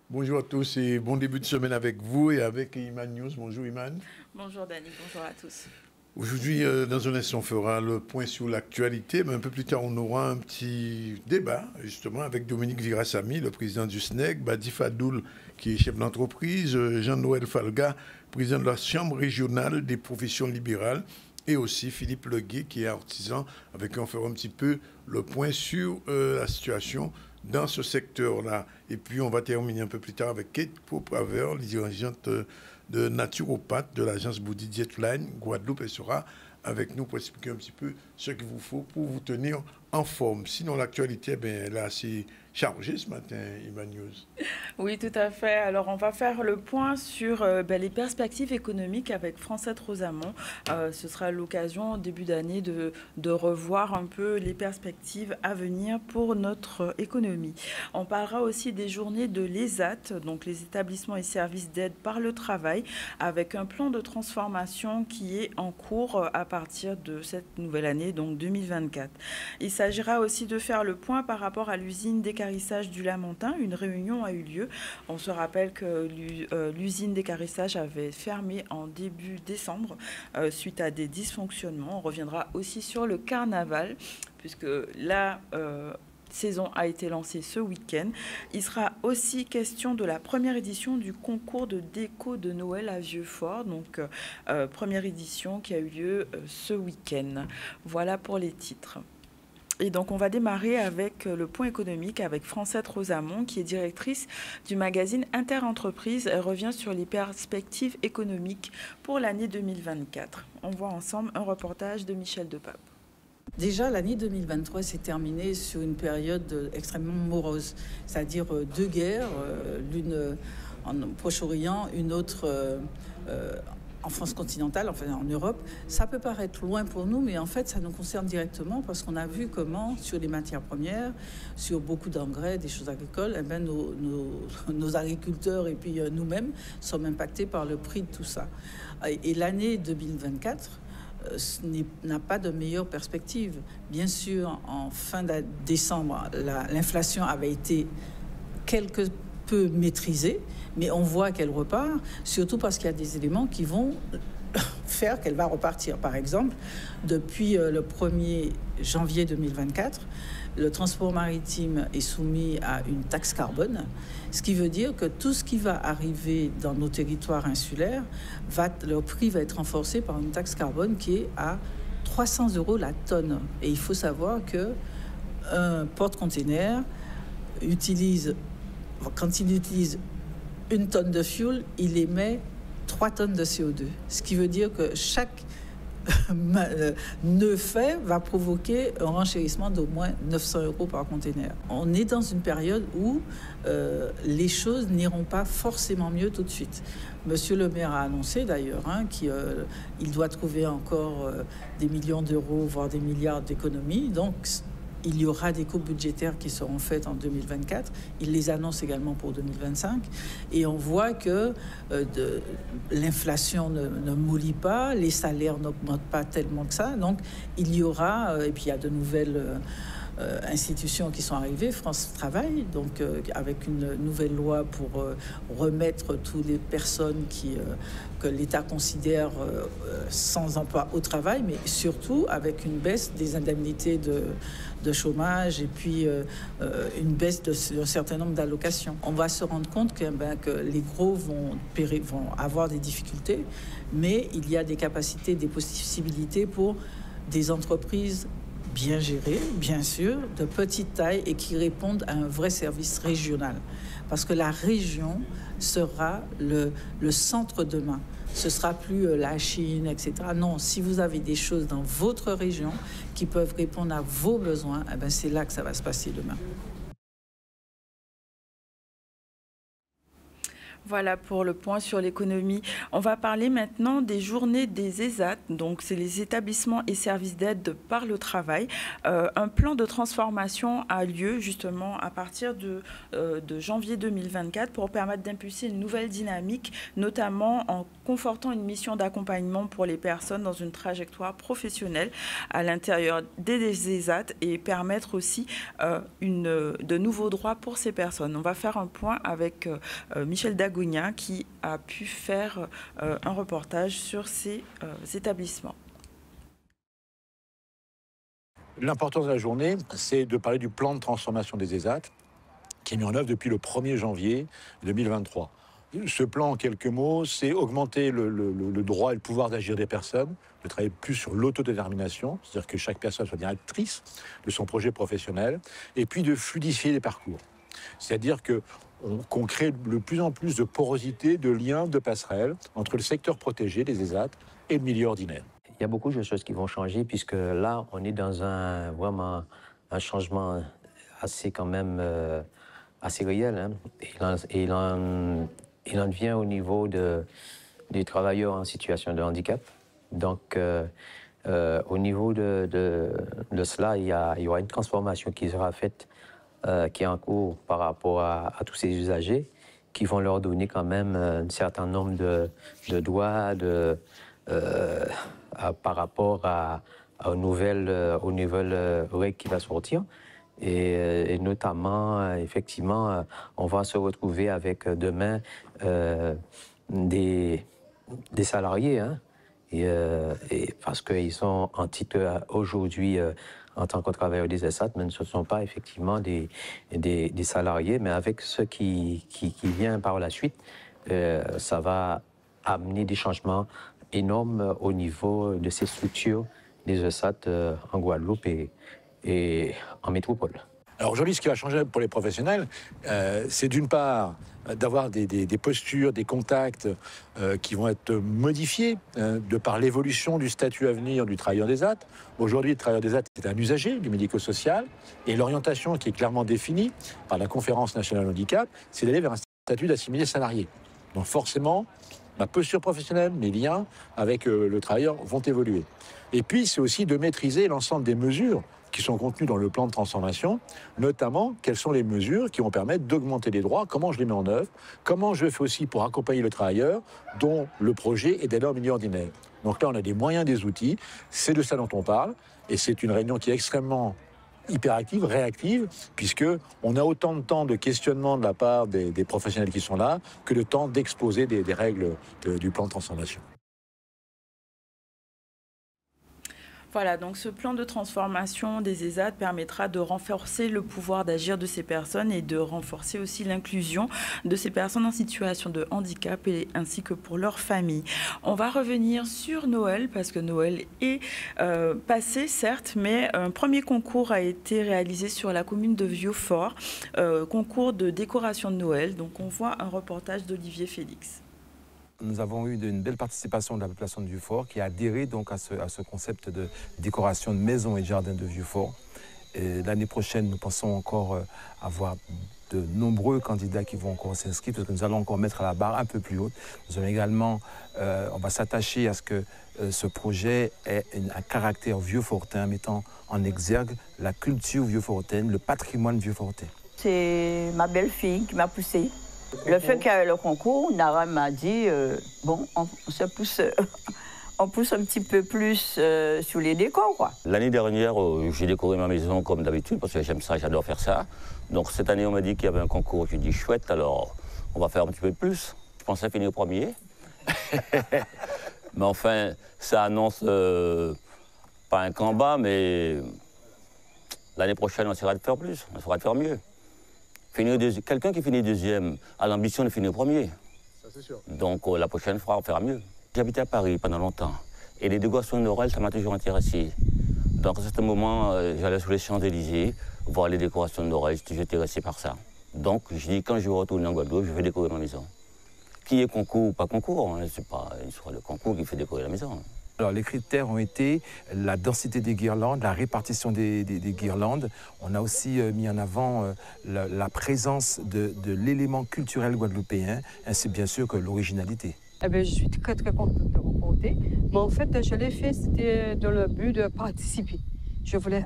Bonjour à tous et bon début de semaine avec vous et avec Iman News. Bonjour Iman. Bonjour Dani, bonjour à tous. Aujourd'hui, dans un instant, on fera le point sur l'actualité, mais un peu plus tard, on aura un petit débat, justement, avec Dominique Virassamy, le président du SNEC, Badi Fadoul, qui est chef d'entreprise, Jean-Noël Falga, président de la Chambre régionale des professions libérales, et aussi Philippe Leguet, qui est artisan, avec qui on fera un petit peu le point sur la situation dans ce secteur-là. Et puis, on va terminer un peu plus tard avec Kate Popraver, dirigeante de naturopathe de l'agence Body Dietline Guadeloupe. Elle sera avec nous pour expliquer un petit peu ce qu'il vous faut pour vous tenir en forme. Sinon, l'actualité, elle est assez chargée ce matin, Iman News. Oui, tout à fait. Alors, on va faire le point sur les perspectives économiques avec Francette Rosamond. Ce sera l'occasion, début d'année, de revoir un peu les perspectives à venir pour notre économie. On parlera aussi des journées de l'ESAT, donc les établissements et services d'aide par le travail, avec un plan de transformation qui est en cours à partir de cette nouvelle année, donc 2024. Il s'agira aussi de faire le point par rapport à l'usine d'équarrissage du Lamentin. Une réunion a eu lieu. On se rappelle que l'usine d'équarrissage avait fermé en début décembre suite à des dysfonctionnements. On reviendra aussi sur le carnaval, puisque la saison a été lancée ce week-end. Il sera aussi question de la première édition du concours de déco de Noël à Vieux-Fort, donc première édition qui a eu lieu ce week-end. Voilà pour les titres. Et donc, on va démarrer avec le point économique avec Francette Rosamond, qui est directrice du magazine Interentreprise. Elle revient sur les perspectives économiques pour l'année 2024. On voit ensemble un reportage de Michel Depape. Déjà, l'année 2023 s'est terminée sur une période extrêmement morose, c'est-à-dire deux guerres, l'une en Proche-Orient, une autre en France continentale, enfin en Europe. Ça peut paraître loin pour nous, mais en fait, ça nous concerne directement parce qu'on a vu comment, sur les matières premières, sur beaucoup d'engrais, des choses agricoles, eh bien, nos agriculteurs et puis nous-mêmes sommes impactés par le prix de tout ça. Et l'année 2024 n'a pas de meilleure perspective. Bien sûr, en fin de décembre, l'inflation avait été quelque peu maîtrisée, mais on voit qu'elle repart, surtout parce qu'il y a des éléments qui vont faire qu'elle va repartir. Par exemple, depuis le 1er janvier 2024, le transport maritime est soumis à une taxe carbone, ce qui veut dire que tout ce qui va arriver dans nos territoires insulaires, leur prix va être renforcé par une taxe carbone qui est à 300 € la tonne. Et il faut savoir qu'un porte-container utilise, quand il utilise 1 tonne de fuel, il émet 3 tonnes de CO2. Ce qui veut dire que chaque nœud fait va provoquer un renchérissement d'au moins 900 € par container. On est dans une période où les choses n'iront pas forcément mieux tout de suite. Monsieur le maire a annoncé d'ailleurs qu'il doit trouver encore des millions d'euros, voire des milliards d'économies. Donc, il y aura des coupes budgétaires qui seront faites en 2024. Il les annonce également pour 2025. Et on voit que l'inflation ne mollit pas, les salaires n'augmentent pas tellement que ça. Donc, il y aura, et puis il y a de nouvelles institutions qui sont arrivées, France Travail, donc avec une nouvelle loi pour remettre toutes les personnes que l'État considère sans emploi au travail, mais surtout avec une baisse des indemnités de chômage et puis une baisse d'un certain nombre d'allocations. On va se rendre compte que les gros vont avoir des difficultés, mais il y a des capacités, des possibilités pour des entreprises bien gérées, bien sûr, de petite taille et qui répondent à un vrai service régional. Parce que la région sera le centre demain. Ce ne sera plus la Chine, etc. Non, si vous avez des choses dans votre région qui peuvent répondre à vos besoins, eh bien c'est là que ça va se passer demain. Voilà pour le point sur l'économie. On va parler maintenant des journées des ESAT, donc c'est les établissements et services d'aide par le travail. Un plan de transformation a lieu justement à partir de janvier 2024 pour permettre d'impulser une nouvelle dynamique, notamment en confortant une mission d'accompagnement pour les personnes dans une trajectoire professionnelle à l'intérieur des ESAT et permettre aussi de nouveaux droits pour ces personnes. On va faire un point avec Michel Dagounia qui a pu faire un reportage sur ces établissements. L'importance de la journée, c'est de parler du plan de transformation des ESAT qui est mis en œuvre depuis le 1er janvier 2023. Ce plan, en quelques mots, c'est augmenter le droit et le pouvoir d'agir des personnes, de travailler plus sur l'autodétermination, c'est-à-dire que chaque personne soit directrice de son projet professionnel, et puis de fluidifier les parcours. C'est-à-dire qu'on crée de plus en plus de porosité, de liens, de passerelles entre le secteur protégé, les ESAT, et le milieu ordinaire. Il y a beaucoup de choses qui vont changer puisque là, on est dans vraiment un changement assez quand même assez réel. Hein. Il en vient au niveau des travailleurs en situation de handicap. Donc, au niveau de cela, il y aura une transformation qui sera faite, qui est en cours par rapport à tous ces usagers, qui vont leur donner quand même un certain nombre de droits par rapport aux nouvelles règles qui vont sortir. Et notamment, effectivement, on va se retrouver avec demain des salariés, hein, et parce qu'ils sont en titre aujourd'hui en tant que travailleurs des ESAT, mais ce ne sont pas effectivement des salariés, mais avec ce qui vient par la suite, ça va amener des changements énormes au niveau de ces structures des ESAT en Guadeloupe et en métropole. Alors aujourd'hui, ce qui va changer pour les professionnels, c'est d'une part d'avoir des postures, des contacts qui vont être modifiés de par l'évolution du statut à venir du travailleur des ESAT. Aujourd'hui, le travailleur des ESAT est un usager du médico-social et l'orientation qui est clairement définie par la Conférence nationale handicap, c'est d'aller vers un statut d'assimilé salarié. Donc forcément, ma posture professionnelle, mes liens avec le travailleur vont évoluer. Et puis, c'est aussi de maîtriser l'ensemble des mesures qui sont contenues dans le plan de transformation, notamment quelles sont les mesures qui vont permettre d'augmenter les droits, comment je les mets en œuvre, comment je fais aussi pour accompagner le travailleur dont le projet est d'aller en milieu ordinaire. Donc là, on a des moyens, des outils, c'est de ça dont on parle, et c'est une réunion qui est extrêmement hyperactive, réactive, puisqu'on a autant de temps de questionnement de la part des professionnels qui sont là que de temps d'exposer des règles du plan de transformation. Voilà, donc ce plan de transformation des ESAT permettra de renforcer le pouvoir d'agir de ces personnes et de renforcer aussi l'inclusion de ces personnes en situation de handicap ainsi que pour leur famille. On va revenir sur Noël parce que Noël est passé, certes, mais un premier concours a été réalisé sur la commune de Vieux-Fort, concours de décoration de Noël. Donc on voit un reportage d'Olivier Félix. Nous avons eu une belle participation de la population de Vieux-Fort qui a adhéré donc à ce concept de décoration de maisons et de jardins de Vieux-Fort. L'année prochaine, nous pensons encore avoir de nombreux candidats qui vont encore s'inscrire parce que nous allons encore mettre la barre un peu plus haute. Nous allons également, on va s'attacher à ce que ce projet ait un caractère vieux-fortain, mettant en exergue la culture vieux-fortaine, le patrimoine vieux-fortain. C'est ma belle-fille qui m'a poussée. Le fait qu'il y ait le concours, Nara m'a dit, bon, on pousse un petit peu plus sur les décors, quoi. L'année dernière, j'ai décoré ma maison comme d'habitude, parce que j'aime ça, j'adore faire ça. Donc cette année, on m'a dit qu'il y avait un concours, j'ai dit chouette, alors on va faire un petit peu plus. Je pensais finir au premier. Mais enfin, ça annonce pas un combat, mais l'année prochaine, on essaiera de faire plus, on essaiera de faire mieux. Quelqu'un qui finit deuxième a l'ambition de finir premier. Ça, c'est sûr. Donc la prochaine fois, on fera mieux. J'habitais à Paris pendant longtemps. Et les décorations de Noël, ça m'a toujours intéressé. Donc à ce moment, j'allais sur les Champs-Élysées, voir les décorations de Noël, j'étais toujours intéressé par ça. Donc je dis, quand je vais retourner en Guadeloupe, je vais décorer ma maison. Qui est concours ou pas concours, hein, c'est pas une histoire de concours qui fait décorer la maison. Alors, les critères ont été la densité des guirlandes, la répartition des guirlandes. On a aussi mis en avant la présence de l'élément culturel guadeloupéen, ainsi bien sûr que l'originalité. Eh bien, je suis très contente de remporter. Mais en fait, je l'ai fait, c'était dans le but de participer. Je voulais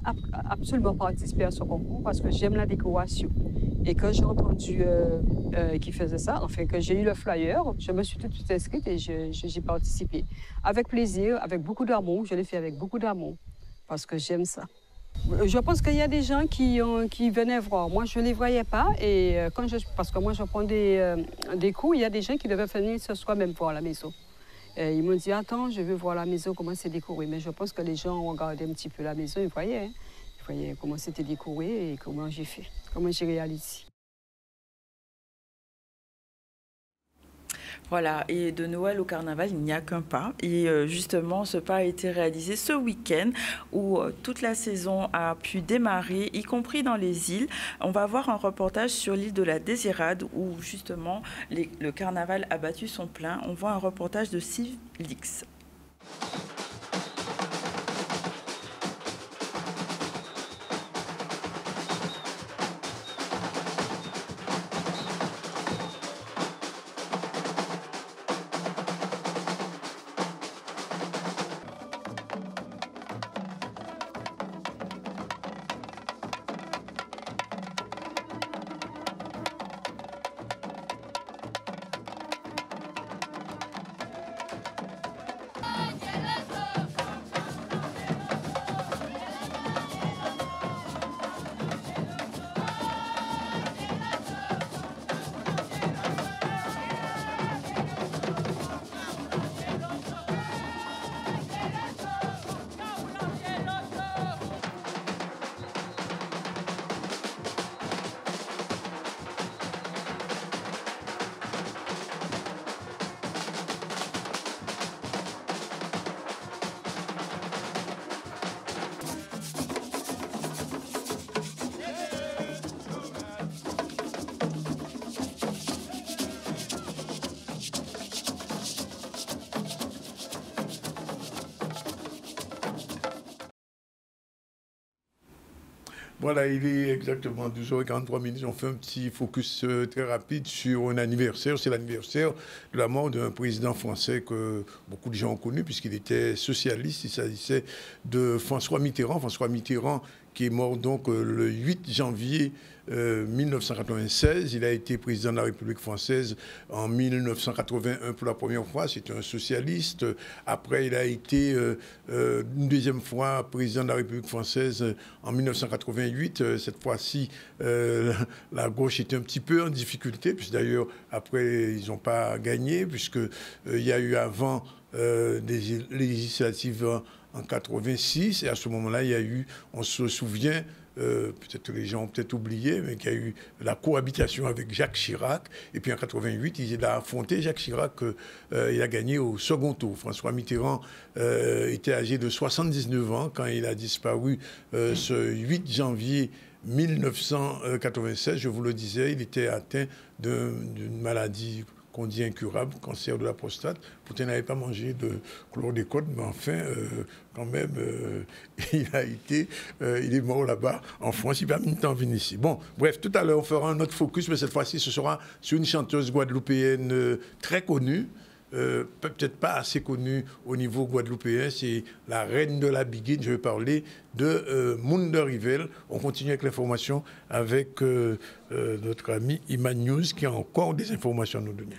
absolument participer à ce concours parce que j'aime la décoration. Et quand j'ai entendu qu'ils faisaient ça, enfin que j'ai eu le flyer, je me suis tout de suite inscrite et j'ai participé. Avec plaisir, avec beaucoup d'amour. Je l'ai fait avec beaucoup d'amour parce que j'aime ça. Je pense qu'il y a des gens qui venaient voir. Moi, je ne les voyais pas. Et parce que moi, je prends des cours, il y a des gens qui devaient venir ce soir même voir la maison. Et ils m'ont dit, attends, je veux voir la maison, comment c'est décoré. Mais je pense que les gens ont regardé un petit peu la maison, ils voyaient comment c'était décoré et comment j'ai fait, comment j'ai réalisé. Voilà, et de Noël au carnaval, il n'y a qu'un pas. Et justement, ce pas a été réalisé ce week-end où toute la saison a pu démarrer, y compris dans les îles. On va voir un reportage sur l'île de la Désirade où justement le carnaval a battu son plein. On voit un reportage de Steve Lix. Voilà, il est exactement 12h43. On fait un petit focus très rapide sur un anniversaire. C'est l'anniversaire de la mort d'un président français que beaucoup de gens ont connu puisqu'il était socialiste. Il s'agissait de François Mitterrand. François Mitterrand qui est mort donc le 8 janvier 1996. Il a été président de la République française en 1981 pour la première fois. C'était un socialiste. Après, il a été une deuxième fois président de la République française en 1988. Cette fois-ci, la gauche était un petit peu en difficulté, puisque d'ailleurs, après, ils n'ont pas gagné, puisqu'il y a eu avant des législatives en 86, et à ce moment-là, il y a eu, on se souvient, peut-être les gens ont peut-être oublié, mais qu'il y a eu la cohabitation avec Jacques Chirac, et puis en 88, il a affronté Jacques Chirac, il a gagné au second tour. François Mitterrand était âgé de 79 ans quand il a disparu ce 8 janvier 1996, je vous le disais, il était atteint d'une maladie qu'on dit incurable, cancer de la prostate. Poutine n'avait pas mangé de chlordécone, mais enfin, quand même, il est mort là-bas, en France, il va même temps venir ici. Bon, bref, tout à l'heure, on fera un autre focus, mais cette fois-ci, ce sera sur une chanteuse guadeloupéenne très connue, peut-être pas assez connue au niveau guadeloupéen, c'est la reine de la biguine. Je vais parler de Mounda Rivel. On continue avec l'information avec notre ami Iman News qui a encore des informations à nous donner.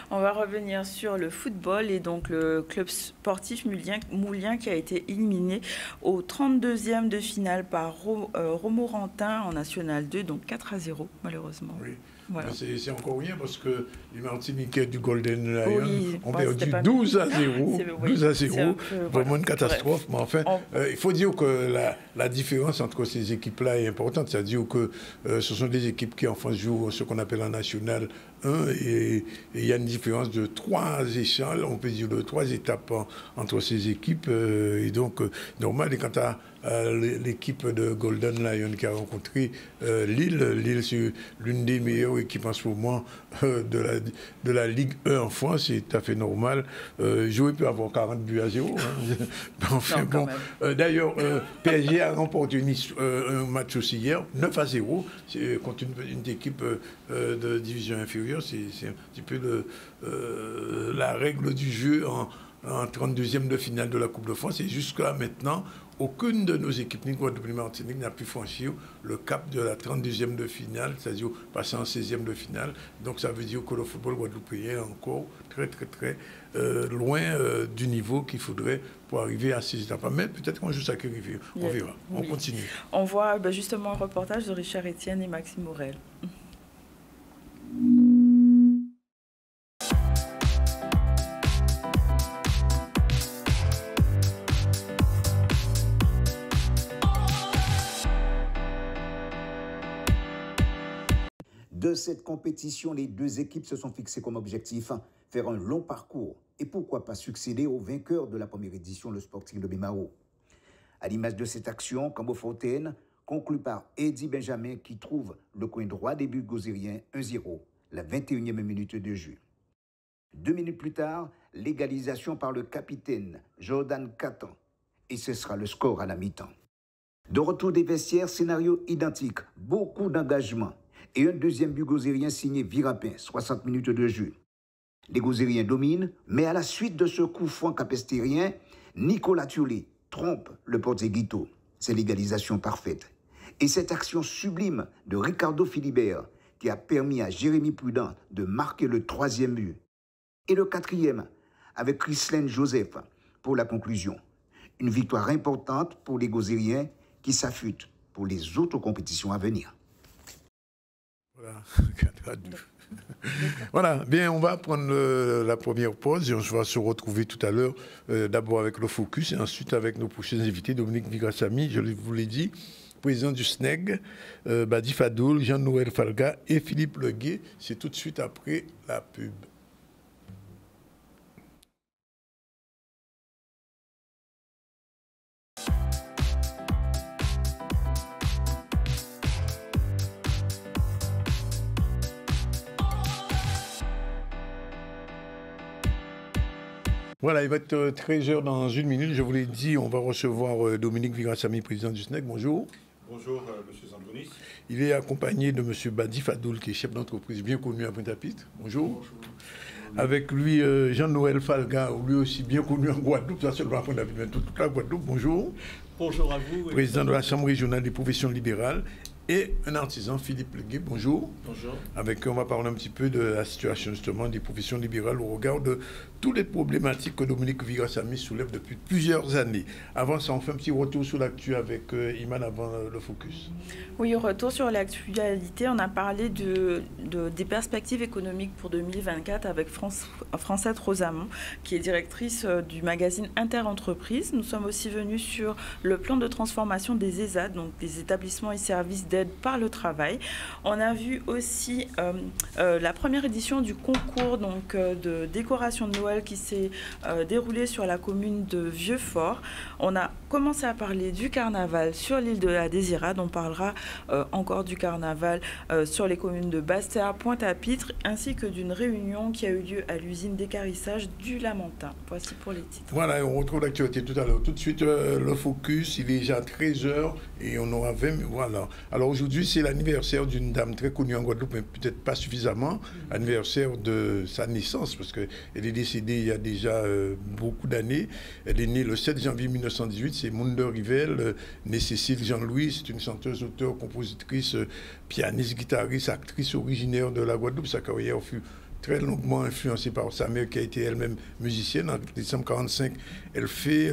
On va revenir sur le football et donc le club sportif Moulien qui a été éliminé au 32e de finale par Romorantin en National 2, donc 4-0 malheureusement. Oui. Voilà. C'est encore rien parce que les Martiniquais du Golden Lion ont perdu pas... 12-0. 12-0, vraiment une catastrophe. Bref. Mais enfin, il faut dire que la différence entre ces équipes-là est importante. C'est-à-dire que ce sont des équipes qui en France jouent ce qu'on appelle en National 1 et il y a une différence de 3 échelles, on peut dire de 3 étapes entre ces équipes. Et donc, normal, et quant à l'équipe de Golden Lion qui a rencontré Lille, c'est l'une des meilleures meilleure équipe en ce moment de la Ligue 1 en France, c'est tout à fait normal. Jouer peut avoir 40 buts à 0. Hein. Enfin, bon. D'ailleurs, PSG a remporté un match aussi hier, 9 à 0, contre une équipe de division inférieure. C'est un petit peu la règle du jeu en 32e de finale de la Coupe de France. Et jusqu'à maintenant, aucune de nos équipes, ni Guadeloupe ni Martinique, n'a pu franchir le cap de la 32e de finale, c'est-à-dire passer en 16e de finale. Donc ça veut dire que le football guadeloupéen est encore très loin du niveau qu'il faudrait pour arriver à ces étapes. Mais peut-être qu'on joue ça qui arrive. On verra. On continue. On voit justement un reportage de Richard Etienne et Maxime Morel. De cette compétition, les deux équipes se sont fixées comme objectif faire un long parcours et pourquoi pas succéder au vainqueur de la première édition, le Sporting de Bemao. À l'image de cette action, Cambo Fontaine conclut par Eddie Benjamin qui trouve le coin droit des buts gozériens 1-0, la 21e minute de jeu. 2 minutes plus tard, l'égalisation par le capitaine Jordan Catan et ce sera le score à la mi-temps. De retour des vestiaires, scénario identique, beaucoup d'engagement. Et un deuxième but gozérien signé Virapin, 60 minutes de jeu. Les gozériens dominent, mais à la suite de ce coup franc capestérien, Nicolas Thiolé trompe le portier Guito. C'est l'égalisation parfaite. Et cette action sublime de Ricardo Philibert qui a permis à Jérémy Prudent de marquer le 3e but. Et le 4e avec Chrislène Joseph pour la conclusion. Une victoire importante pour les gozériens qui s'affûtent pour les autres compétitions à venir. Voilà, bien, on va prendre la première pause et on va se retrouver tout à l'heure, d'abord avec le Focus et ensuite avec nos prochains invités, Dominique Vigrassamy, je vous l'ai dit, président du SNEG, Badi Fadoul, Jean-Noël Falga et Philippe Leguet. C'est tout de suite après la pub. Voilà, il va être 13h dans une minute. Je vous l'ai dit, on va recevoir Dominique Vigrassamy, président du SNEG. Bonjour. Bonjour, M. Zandonis. Il est accompagné de M. Badi Fadoul, qui est chef d'entreprise bien connu à Pointe-à-Pitre. Bonjour. Bonjour. Avec lui, Jean-Noël Falga, lui aussi bien connu en Guadeloupe, ça seulement à Pointe-à-Pitre, mais toute la Guadeloupe. Bonjour. Bonjour à vous. Président de la Chambre régionale des professions libérales. Et un artisan, Philippe Leguet, bonjour. Bonjour. Avec qui on va parler un petit peu de la situation justement des professions libérales au regard de toutes les problématiques que Dominique Vigrassamy soulève depuis plusieurs années. Avant ça, on fait un petit retour sur l'actu avec Iman avant le Focus. Oui, retour sur l'actualité. On a parlé des perspectives économiques pour 2024 avec Francette Rosamond, qui est directrice du magazine Interentreprise. Nous sommes aussi venus sur le plan de transformation des ESAD, donc des établissements et services d'aide par le travail. On a vu aussi la première édition du concours de décoration de Noël qui s'est déroulé sur la commune de Vieux-Fort. On a commencé à parler du carnaval sur l'île de la Désirade. On parlera encore du carnaval sur les communes de Basse-Terre, Pointe-à-Pitre, ainsi que d'une réunion qui a eu lieu à l'usine d'équarrissage du Lamentin. Voici pour les titres. Voilà, on retrouve l'actualité tout à l'heure. Tout de suite, le Focus, il est déjà 13h et on aura 20 minutes. Voilà. Alors aujourd'hui, c'est l'anniversaire d'une dame très connue en Guadeloupe, mais peut-être pas suffisamment. Anniversaire de sa naissance, parce qu'elle est décédée il y a déjà beaucoup d'années. Elle est née le 7 janvier 1918, c'est Monde Rivel, née Cécile Jean-Louis. C'est une chanteuse, auteure, compositrice, pianiste, guitariste, actrice originaire de la Guadeloupe. Sa carrière fut très longuement influencée par sa mère qui a été elle-même musicienne. En décembre 1945, elle fut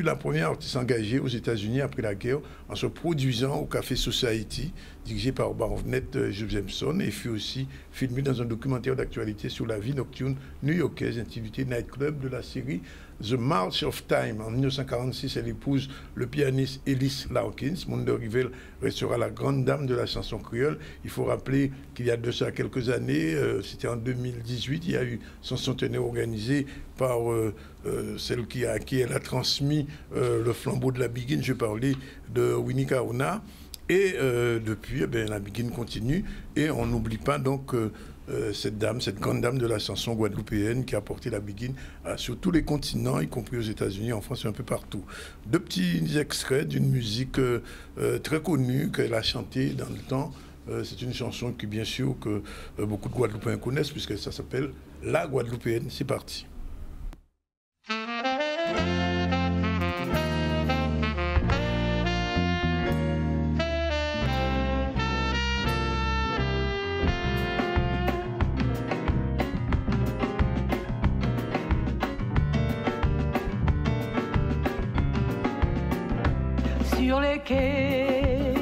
la première artiste engagée aux États-Unis après la guerre en se produisant au Café Society, dirigé par Barnett Josephson, et fut aussi filmée dans un documentaire d'actualité sur la vie nocturne new-yorkaise intitulé Night Club de la série The March of Time. En 1946, elle épouse le pianiste Ellis Larkins. Monde Rivel restera la grande dame de la chanson créole. Il faut rappeler qu'il y a de ça quelques années, c'était en 2018, il y a eu son centenaire organisé par celle à qui elle a transmis le flambeau de la Biguine. Je parlais de Winnie Kaona. Et depuis, eh bien, la Biguine continue. Et on n'oublie pas donc cette dame, cette grande dame de la chanson guadeloupéenne qui a porté la Biguine sur tous les continents, y compris aux États-Unis, en France et un peu partout. Deux petits extraits d'une musique très connue qu'elle a chantée dans le temps. C'est une chanson qui, bien sûr, que beaucoup de Guadeloupéens connaissent, puisque ça s'appelle La Guadeloupéenne. C'est parti. Sur les quais,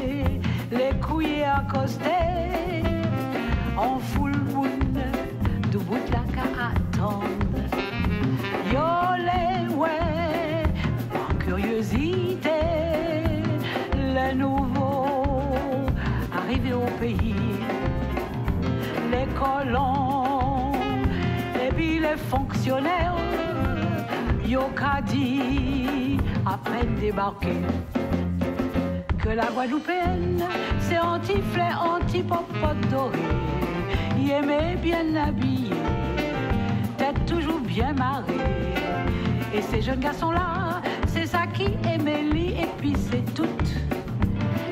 les couillers accostés, en full moon, debout de la qu'à attendre. Yo les ouais, par curiosité, les nouveaux arrivés au pays, les colons et puis les fonctionnaires, yo qu'a dit après débarquer. Que la Guadeloupéenne, c'est anti-fleur, anti-popote dorée. Y aimait bien habillé, tête toujours bien marrée. Et ces jeunes garçons-là, c'est ça qui aimait lui, et puis c'est tout.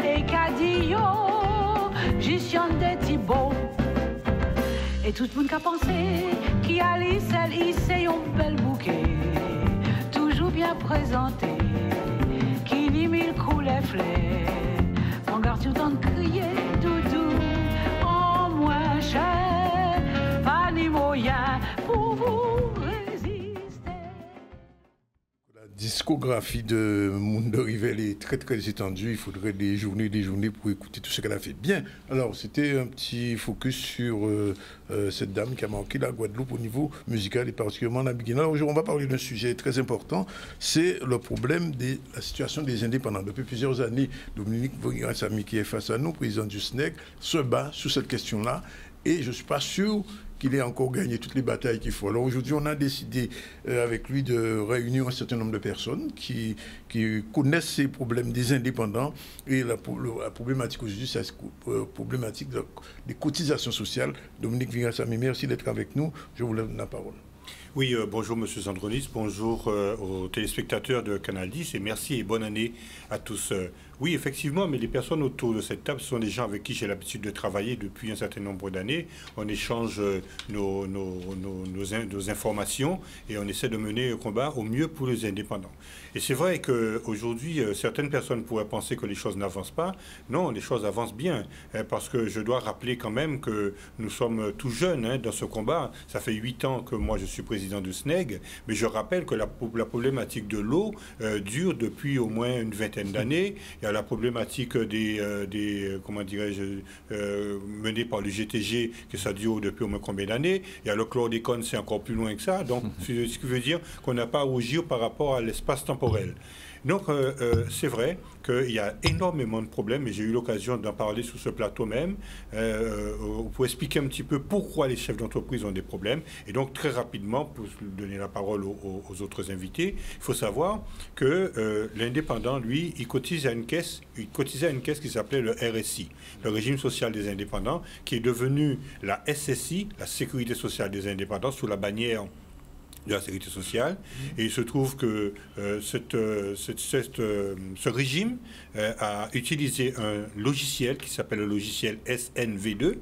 Et qu'a dit yo, j'y suis des Thibaut. Et tout le monde a pensé qui a l'issel, c'est un bel bouquet, toujours bien présenté. Qui dit mille coups les fleurs, mon garde tout le temps crier doudou, en moins cher, pas ni moyen pour vous résister. La discographie de Mundo Rivel est très très étendue, il faudrait des journées pour écouter tout ce qu'elle a fait. Bien, alors c'était un petit focus sur cette dame qui a marqué la Guadeloupe au niveau musical et particulièrement la Biguine. Alors aujourd'hui on va parler d'un sujet très important, c'est le problème de la situation des indépendants. Depuis plusieurs années, Dominique Virassamy qui est face à nous, président du SNEG, se bat sur cette question-là et je ne suis pas sûr qu'il ait encore gagné toutes les batailles qu'il faut. Alors aujourd'hui, on a décidé avec lui de réunir un certain nombre de personnes qui connaissent ces problèmes des indépendants. Et la problématique aujourd'hui, c'est la problématique des cotisations sociales. Dominique Virassamy, merci d'être avec nous. Je vous donne la parole. Oui, bonjour Monsieur Zandronis, bonjour aux téléspectateurs de Canal 10 et merci et bonne année à tous. Oui, effectivement, mais les personnes autour de cette table sont des gens avec qui j'ai l'habitude de travailler depuis un certain nombre d'années. On échange nos informations et on essaie de mener le combat au mieux pour les indépendants. Et c'est vrai qu'aujourd'hui, certaines personnes pourraient penser que les choses n'avancent pas. Non, les choses avancent bien, parce que je dois rappeler quand même que nous sommes tout jeunes dans ce combat. Ça fait 8 ans que moi je suis président du SNEG, mais je rappelle que la problématique de l'eau dure depuis au moins une vingtaine d'années. Il y a la problématique comment dirais-je, menée par le GTG, que ça dure depuis au moins combien d'années. Il y a le chlordécone, c'est encore plus loin que ça. Donc, ce qui veut dire qu'on n'a pas à rougir par rapport à l'espace temporel. Donc, c'est vrai qu'il y a énormément de problèmes, et j'ai eu l'occasion d'en parler sur ce plateau même, pour expliquer un petit peu pourquoi les chefs d'entreprise ont des problèmes. Et donc, très rapidement, pour donner la parole aux autres invités, il faut savoir que l'indépendant, lui, il cotisait à une caisse qui s'appelait le RSI, le régime social des indépendants, qui est devenu la SSI, la Sécurité sociale des indépendants, sous la bannière de la sécurité sociale. Et il se trouve que ce régime a utilisé un logiciel qui s'appelle le logiciel SNV2.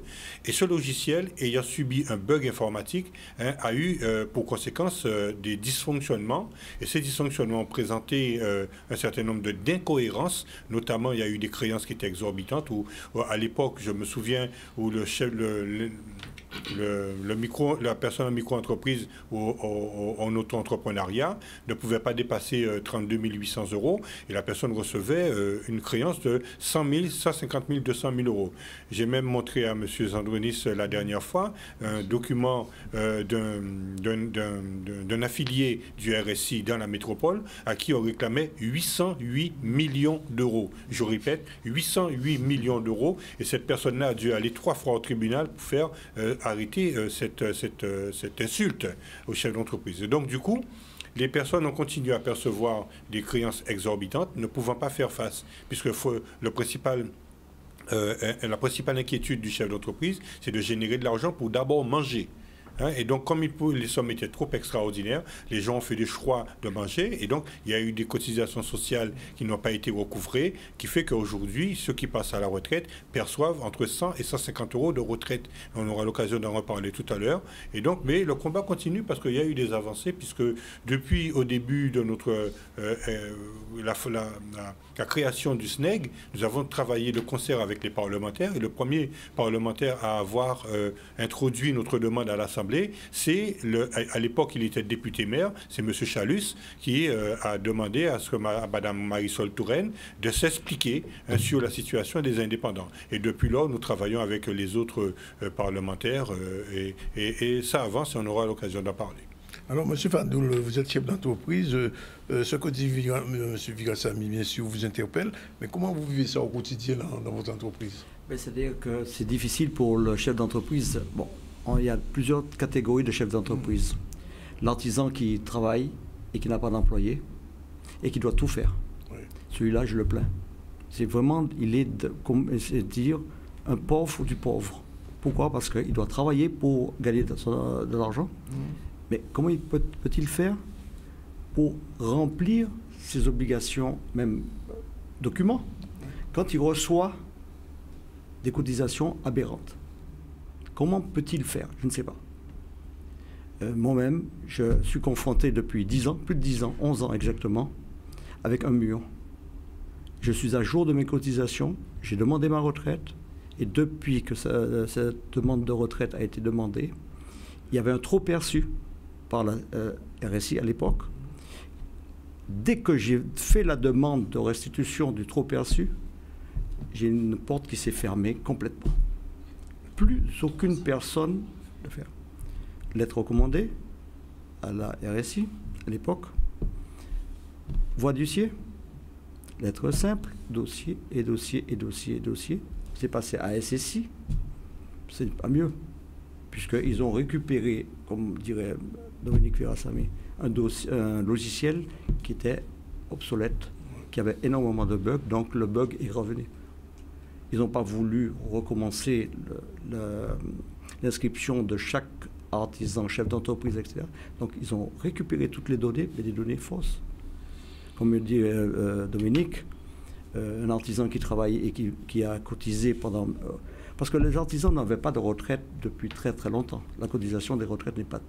Et ce logiciel, ayant subi un bug informatique, a eu pour conséquence des dysfonctionnements. Et ces dysfonctionnements ont présenté un certain nombre d'incohérences. Notamment, il y a eu des créances qui étaient exorbitantes. Où à l'époque, je me souviens, où le chef... la personne en micro-entreprise ou en auto-entrepreneuriat ne pouvait pas dépasser 32 800 € et la personne recevait une créance de 100 000, 150 000, 200 000 €. J'ai même montré à M. Zandronis la dernière fois un document d'un affilié du RSI dans la métropole à qui on réclamait 808 millions d'euros. Je répète, 808 millions d'euros, et cette personne-là a dû aller 3 fois au tribunal pour faire arrêter cette insulte au chef d'entreprise. Et donc, du coup, les personnes ont continué à percevoir des créances exorbitantes, ne pouvant pas faire face, puisque le principal la principale inquiétude du chef d'entreprise, c'est de générer de l'argent pour d'abord manger. Et donc, comme les sommes étaient trop extraordinaires, les gens ont fait des choix de manger. Et donc, il y a eu des cotisations sociales qui n'ont pas été recouvrées, qui fait qu'aujourd'hui, ceux qui passent à la retraite perçoivent entre 100 et 150 euros de retraite. On aura l'occasion d'en reparler tout à l'heure. Et donc, mais le combat continue parce qu'il y a eu des avancées, puisque depuis au début de notre la création du SNEG, nous avons travaillé de concert avec les parlementaires. Et le premier parlementaire à avoir introduit notre demande à l'Assemblée, c'est, à l'époque, il était député-maire, c'est M. Chalus qui a demandé à Mme Marisol Touraine de s'expliquer sur la situation des indépendants. Et depuis lors, nous travaillons avec les autres parlementaires et ça avance et on aura l'occasion d'en parler. Alors, M. Fadoul, vous êtes chef d'entreprise. Ce que dit M. Virasamy, bien sûr, vous interpelle. Mais comment vous vivez ça au quotidien dans votre entreprise? C'est-à-dire que c'est difficile pour le chef d'entreprise. Bon, il y a plusieurs catégories de chefs d'entreprise. L'artisan qui travaille et qui n'a pas d'employé et qui doit tout faire. Oui. Celui-là, je le plains. C'est vraiment, il est, dire, un pauvre du pauvre. Pourquoi? Parce qu'il doit travailler pour gagner de l'argent. Mais comment peut-il faire pour remplir ses obligations, même documents, quand il reçoit des cotisations aberrantes? Comment peut-il faire? Je ne sais pas. Moi-même, je suis confronté depuis 10 ans, plus de 10 ans, 11 ans exactement, avec un mur. Je suis à jour de mes cotisations, j'ai demandé ma retraite, et depuis que cette demande de retraite a été demandée, il y avait un trop perçu par la RSI à l'époque. Dès que j'ai fait la demande de restitution du trop perçu, j'ai une porte qui s'est fermée complètement. Plus aucune personne de faire. Lettre recommandée à la RSI à l'époque, voie d'huissier, lettre simple, dossier et dossier et dossier et dossier. C'est passé à SSI, c'est pas mieux, puisqu'ils ont récupéré, comme dirait Dominique Virasamy, un logiciel qui était obsolète, qui avait énormément de bugs, donc le bug est revenu. Ils n'ont pas voulu recommencer l'inscription de chaque artisan, chef d'entreprise, etc. Donc ils ont récupéré toutes les données, mais des données fausses. Comme le dit Dominique, un artisan qui travaille et qui a cotisé pendant... parce que les artisans n'avaient pas de retraite depuis très très longtemps. La cotisation des retraites n'est pas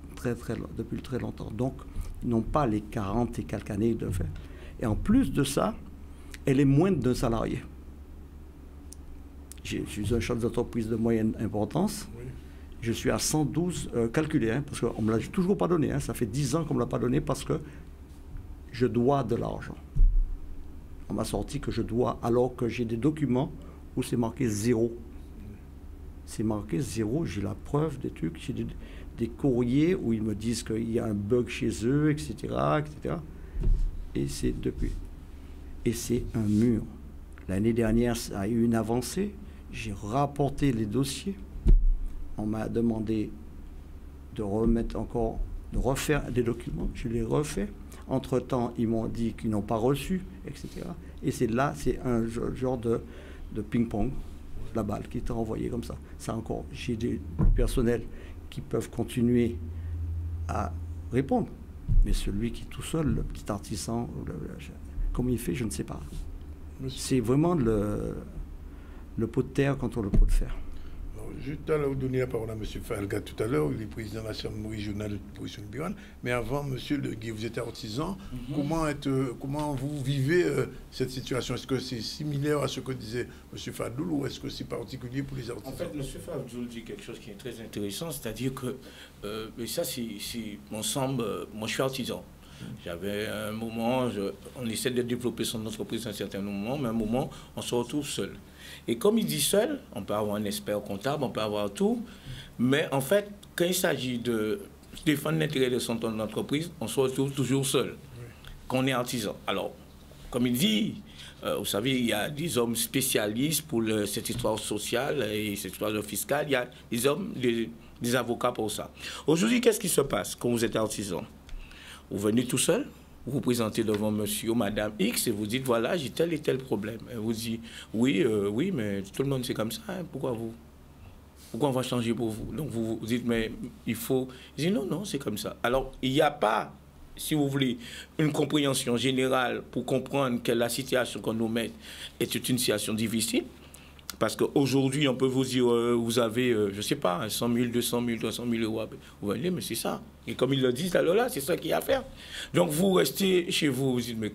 depuis très longtemps. Donc ils n'ont pas les 40 et quelques années de fait. Et en plus de ça, elle est moindre d'un salarié. Je suis un chef d'entreprise de moyenne importance. Oui. Je suis à 112 calculé, parce qu'on ne me l'a toujours pas donné. Ça fait 10 ans qu'on ne me l'a pas donné parce que je dois de l'argent. On m'a sorti que je dois, alors que j'ai des documents où c'est marqué 0. C'est marqué 0, j'ai la preuve des trucs, j'ai des courriers où ils me disent qu'il y a un bug chez eux, etc. etc. Et c'est depuis. Et c'est un mur. L'année dernière, ça a eu une avancée. J'ai rapporté les dossiers. On m'a demandé de remettre encore, de refaire des documents. Je les refais. Entre-temps, ils m'ont dit qu'ils n'ont pas reçu, etc. Et c'est là, c'est un genre de ping-pong, la balle qui est renvoyée comme ça. Ça encore, j'ai des personnels qui peuvent continuer à répondre. Mais celui qui est tout seul, le petit artisan, comment il fait, je ne sais pas. C'est vraiment le pot de terre contre le pot de fer. Juste à vous donner la parole à M. Falga tout à l'heure, il est président de la Chambre régionale de production de Biran. Mais avant, M. Le Guy, vous êtes artisan. Comment vous vivez cette situation? Est-ce que c'est similaire à ce que disait M. Fadoul ou est-ce que c'est particulier pour les artisans? En fait, M. Fadoul dit quelque chose qui est très intéressant, c'est-à-dire que, et ça, on semble, moi je suis artisan. J'avais un moment, on essaie de développer son entreprise à un certain moment, mais à un moment, on se retrouve seul. Et comme il dit seul, on peut avoir un expert comptable, on peut avoir tout, mais en fait, quand il s'agit de défendre l'intérêt de son entreprise, on se retrouve toujours seul, quand on est artisan. Alors, comme il dit, vous savez, il y a des hommes spécialistes pour cette histoire sociale et cette histoire fiscale, il y a des hommes, des avocats pour ça. Aujourd'hui, qu'est-ce qui se passe quand vous êtes artisan? Vous venez tout seul, Vous vous présentez devant monsieur ou madame X et vous dites, voilà, j'ai tel et tel problème. Elle vous dit, oui, oui, mais tout le monde c'est comme ça, hein, pourquoi on va changer pour vous? Donc vous vous dites, mais il faut... Je dis, non, non, c'est comme ça. Alors, il n'y a pas, si vous voulez, une compréhension générale pour comprendre que la situation qu'on nous met est une situation difficile. Parce qu'aujourd'hui, on peut vous dire, vous avez, je ne sais pas, 100 000, 200 000, 300 000 euros. Vous voyez, mais c'est ça. Et comme ils le disent, alors là, c'est ça qu'il y a à faire. Donc, vous restez chez vous, vous dites, mais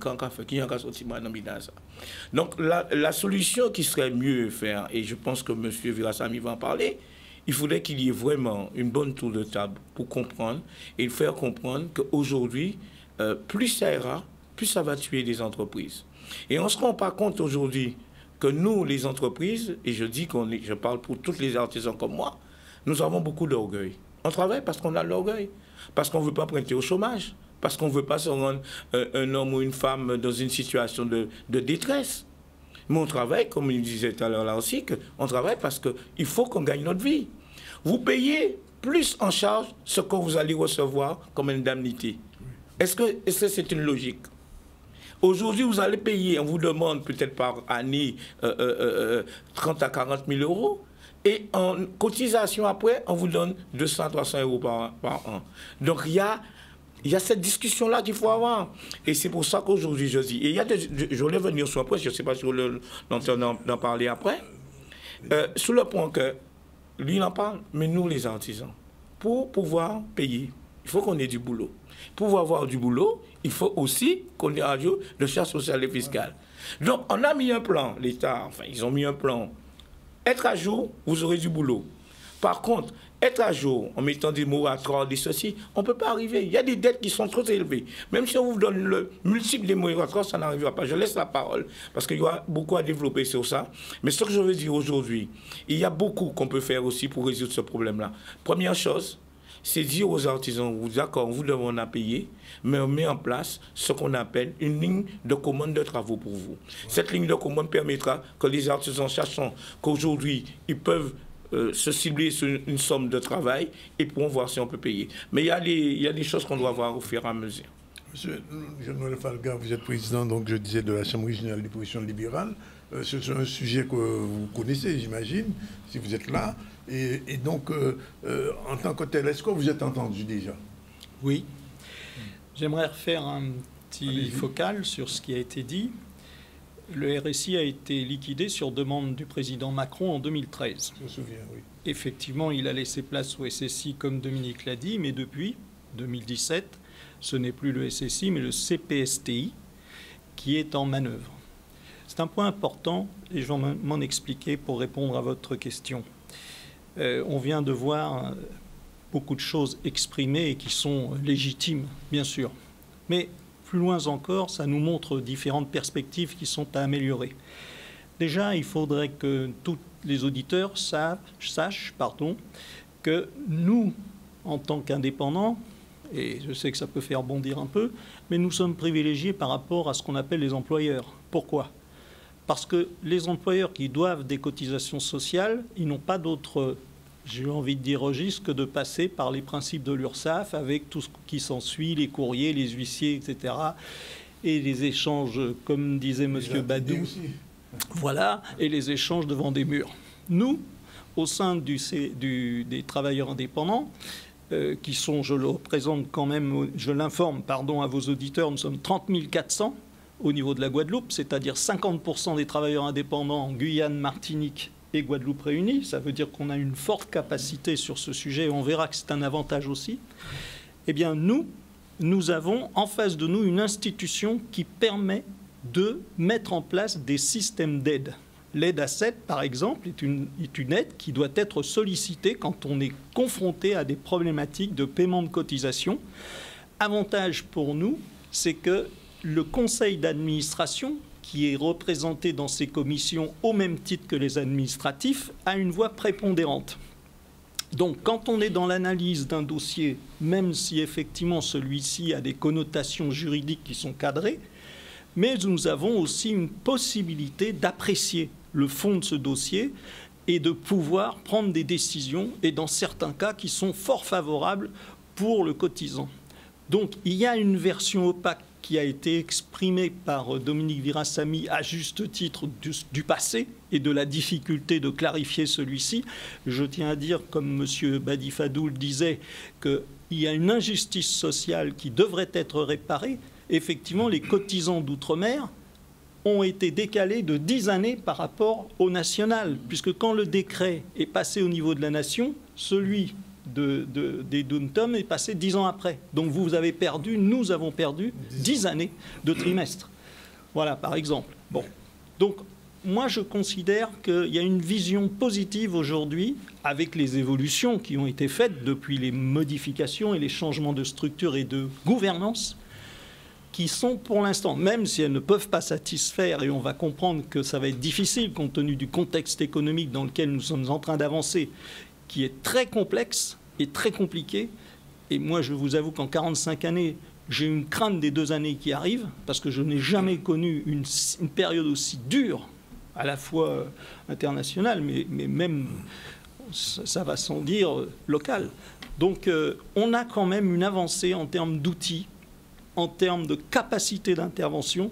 qui a sorti ma nomination ça? Donc, la solution qui serait mieux faire, et je pense que M. Virasamy va en parler, il faudrait qu'il y ait vraiment une bonne tour de table pour comprendre et faire comprendre qu'aujourd'hui, plus ça ira, plus ça va tuer les entreprises. Et on ne se rend pas compte aujourd'hui que nous, les entreprises, et je dis je parle pour tous les artisans comme moi, nous avons beaucoup d'orgueil. On travaille parce qu'on a l'orgueil, parce qu'on ne veut pas prêter au chômage, parce qu'on ne veut pas se rendre un homme ou une femme dans une situation de détresse. Mais on travaille, comme il disait tout à l'heure là aussi, on travaille parce qu'il faut qu'on gagne notre vie. Vous payez plus en charge ce que vous allez recevoir comme indemnité. Est-ce que c'est une logique? Aujourd'hui, vous allez payer, on vous demande peut-être par année 30 à 40 000 euros. Et en cotisation après, on vous donne 200 à 300 euros par an. Donc il y a cette discussion-là qu'il faut avoir. Et c'est pour ça qu'aujourd'hui, je dis, et je voulais venir sur un point, je ne sais pas si vous l'entendez d'en parler après, sur le point que lui, il en parle, mais nous, les artisans, pour pouvoir payer, il faut qu'on ait du boulot. Pour avoir du boulot, il faut aussi qu'on ait un jour de charge sociale et fiscale. Donc, on a mis un plan, l'État, enfin, ils ont mis un plan. Être à jour, vous aurez du boulot. Par contre, être à jour en mettant des moratoires, des ceci, on ne peut pas arriver. Il y a des dettes qui sont trop élevées. Même si on vous donne le multiple des moratoires, ça n'arrivera pas. Je laisse la parole parce qu'il y aura beaucoup à développer sur ça. Mais ce que je veux dire aujourd'hui, il y a beaucoup qu'on peut faire aussi pour résoudre ce problème-là. Première chose, c'est dire aux artisans, d'accord, vous devez en payer, mais on met en place ce qu'on appelle une ligne de commande de travaux pour vous. Cette ligne de commande permettra que les artisans, sachant qu'aujourd'hui, ils peuvent se cibler sur une somme de travail et pourront voir si on peut payer. Mais il y a des choses qu'on doit voir au fur et à mesure. Monsieur Jean-Noël Falga, vous êtes président, donc je disais, de la Chambre régionale des professions libérales. C'est un sujet que vous connaissez, j'imagine, si vous êtes là. Et donc, en tant que tel, est-ce que vous êtes entendu déjà? Oui. J'aimerais refaire un petit focal sur ce qui a été dit. Le RSI a été liquidé sur demande du président Macron en 2013. Je me souviens, oui. Effectivement, il a laissé place au SSI, comme Dominique l'a dit, mais depuis 2017, ce n'est plus le SSI, mais le CPSTI qui est en manœuvre. C'est un point important et je vais m'en expliquer pour répondre à votre question. On vient de voir beaucoup de choses exprimées et qui sont légitimes, bien sûr. Mais plus loin encore, ça nous montre différentes perspectives qui sont à améliorer. Déjà, il faudrait que tous les auditeurs sachent que nous, en tant qu'indépendants, et je sais que ça peut faire bondir un peu, mais nous sommes privilégiés par rapport à ce qu'on appelle les employeurs. Pourquoi ? Parce que les employeurs qui doivent des cotisations sociales, ils n'ont pas d'autre, j'ai envie de dire, registre que de passer par les principes de l'URSSAF avec tout ce qui s'ensuit, les courriers, les huissiers, etc. Et les échanges, comme disait M. Badou, voilà, et les échanges devant des murs. Nous, au sein des travailleurs indépendants, qui sont, je le représente quand même, je l'informe, pardon, à vos auditeurs, nous sommes 30 400 au niveau de la Guadeloupe, c'est-à-dire 50% des travailleurs indépendants en Guyane, Martinique et Guadeloupe réunis. Ça veut dire qu'on a une forte capacité sur ce sujet et on verra que c'est un avantage aussi. Eh bien, nous avons en face de nous une institution qui permet de mettre en place des systèmes d'aide. L'aide à 7, par exemple, est une aide qui doit être sollicitée quand on est confronté à des problématiques de paiement de cotisation. Avantage pour nous, c'est que le conseil d'administration, qui est représenté dans ces commissions au même titre que les administratifs, a une voix prépondérante. Donc, quand on est dans l'analyse d'un dossier, même si effectivement celui-ci a des connotations juridiques qui sont cadrées, mais nous avons aussi une possibilité d'apprécier le fond de ce dossier et de pouvoir prendre des décisions, et dans certains cas qui sont fort favorables pour le cotisant. Donc, il y a une version opaque qui a été exprimé par Dominique Virasamy à juste titre du passé et de la difficulté de clarifier celui-ci. Je tiens à dire, comme M. Badi Fadoul disait, qu'il y a une injustice sociale qui devrait être réparée. Effectivement, les cotisants d'outre-mer ont été décalés de 10 années par rapport au national, puisque quand le décret est passé au niveau de la nation, celui des Duntum est passé 10 ans après. Donc vous avez perdu, nous avons perdu 10 années de trimestre. Voilà, par exemple. Bon. Donc, moi, je considère qu'il y a une vision positive aujourd'hui, avec les évolutions qui ont été faites depuis les modifications et les changements de structure et de gouvernance, qui sont pour l'instant, même si elles ne peuvent pas satisfaire, et on va comprendre que ça va être difficile compte tenu du contexte économique dans lequel nous sommes en train d'avancer, qui est très complexe et très compliqué. Et moi, je vous avoue qu'en 45 années, j'ai une crainte des 2 années qui arrivent, parce que je n'ai jamais connu une période aussi dure, à la fois internationale, mais même, ça va sans dire, locale. Donc, on a quand même une avancée en termes d'outils, en termes de capacité d'intervention.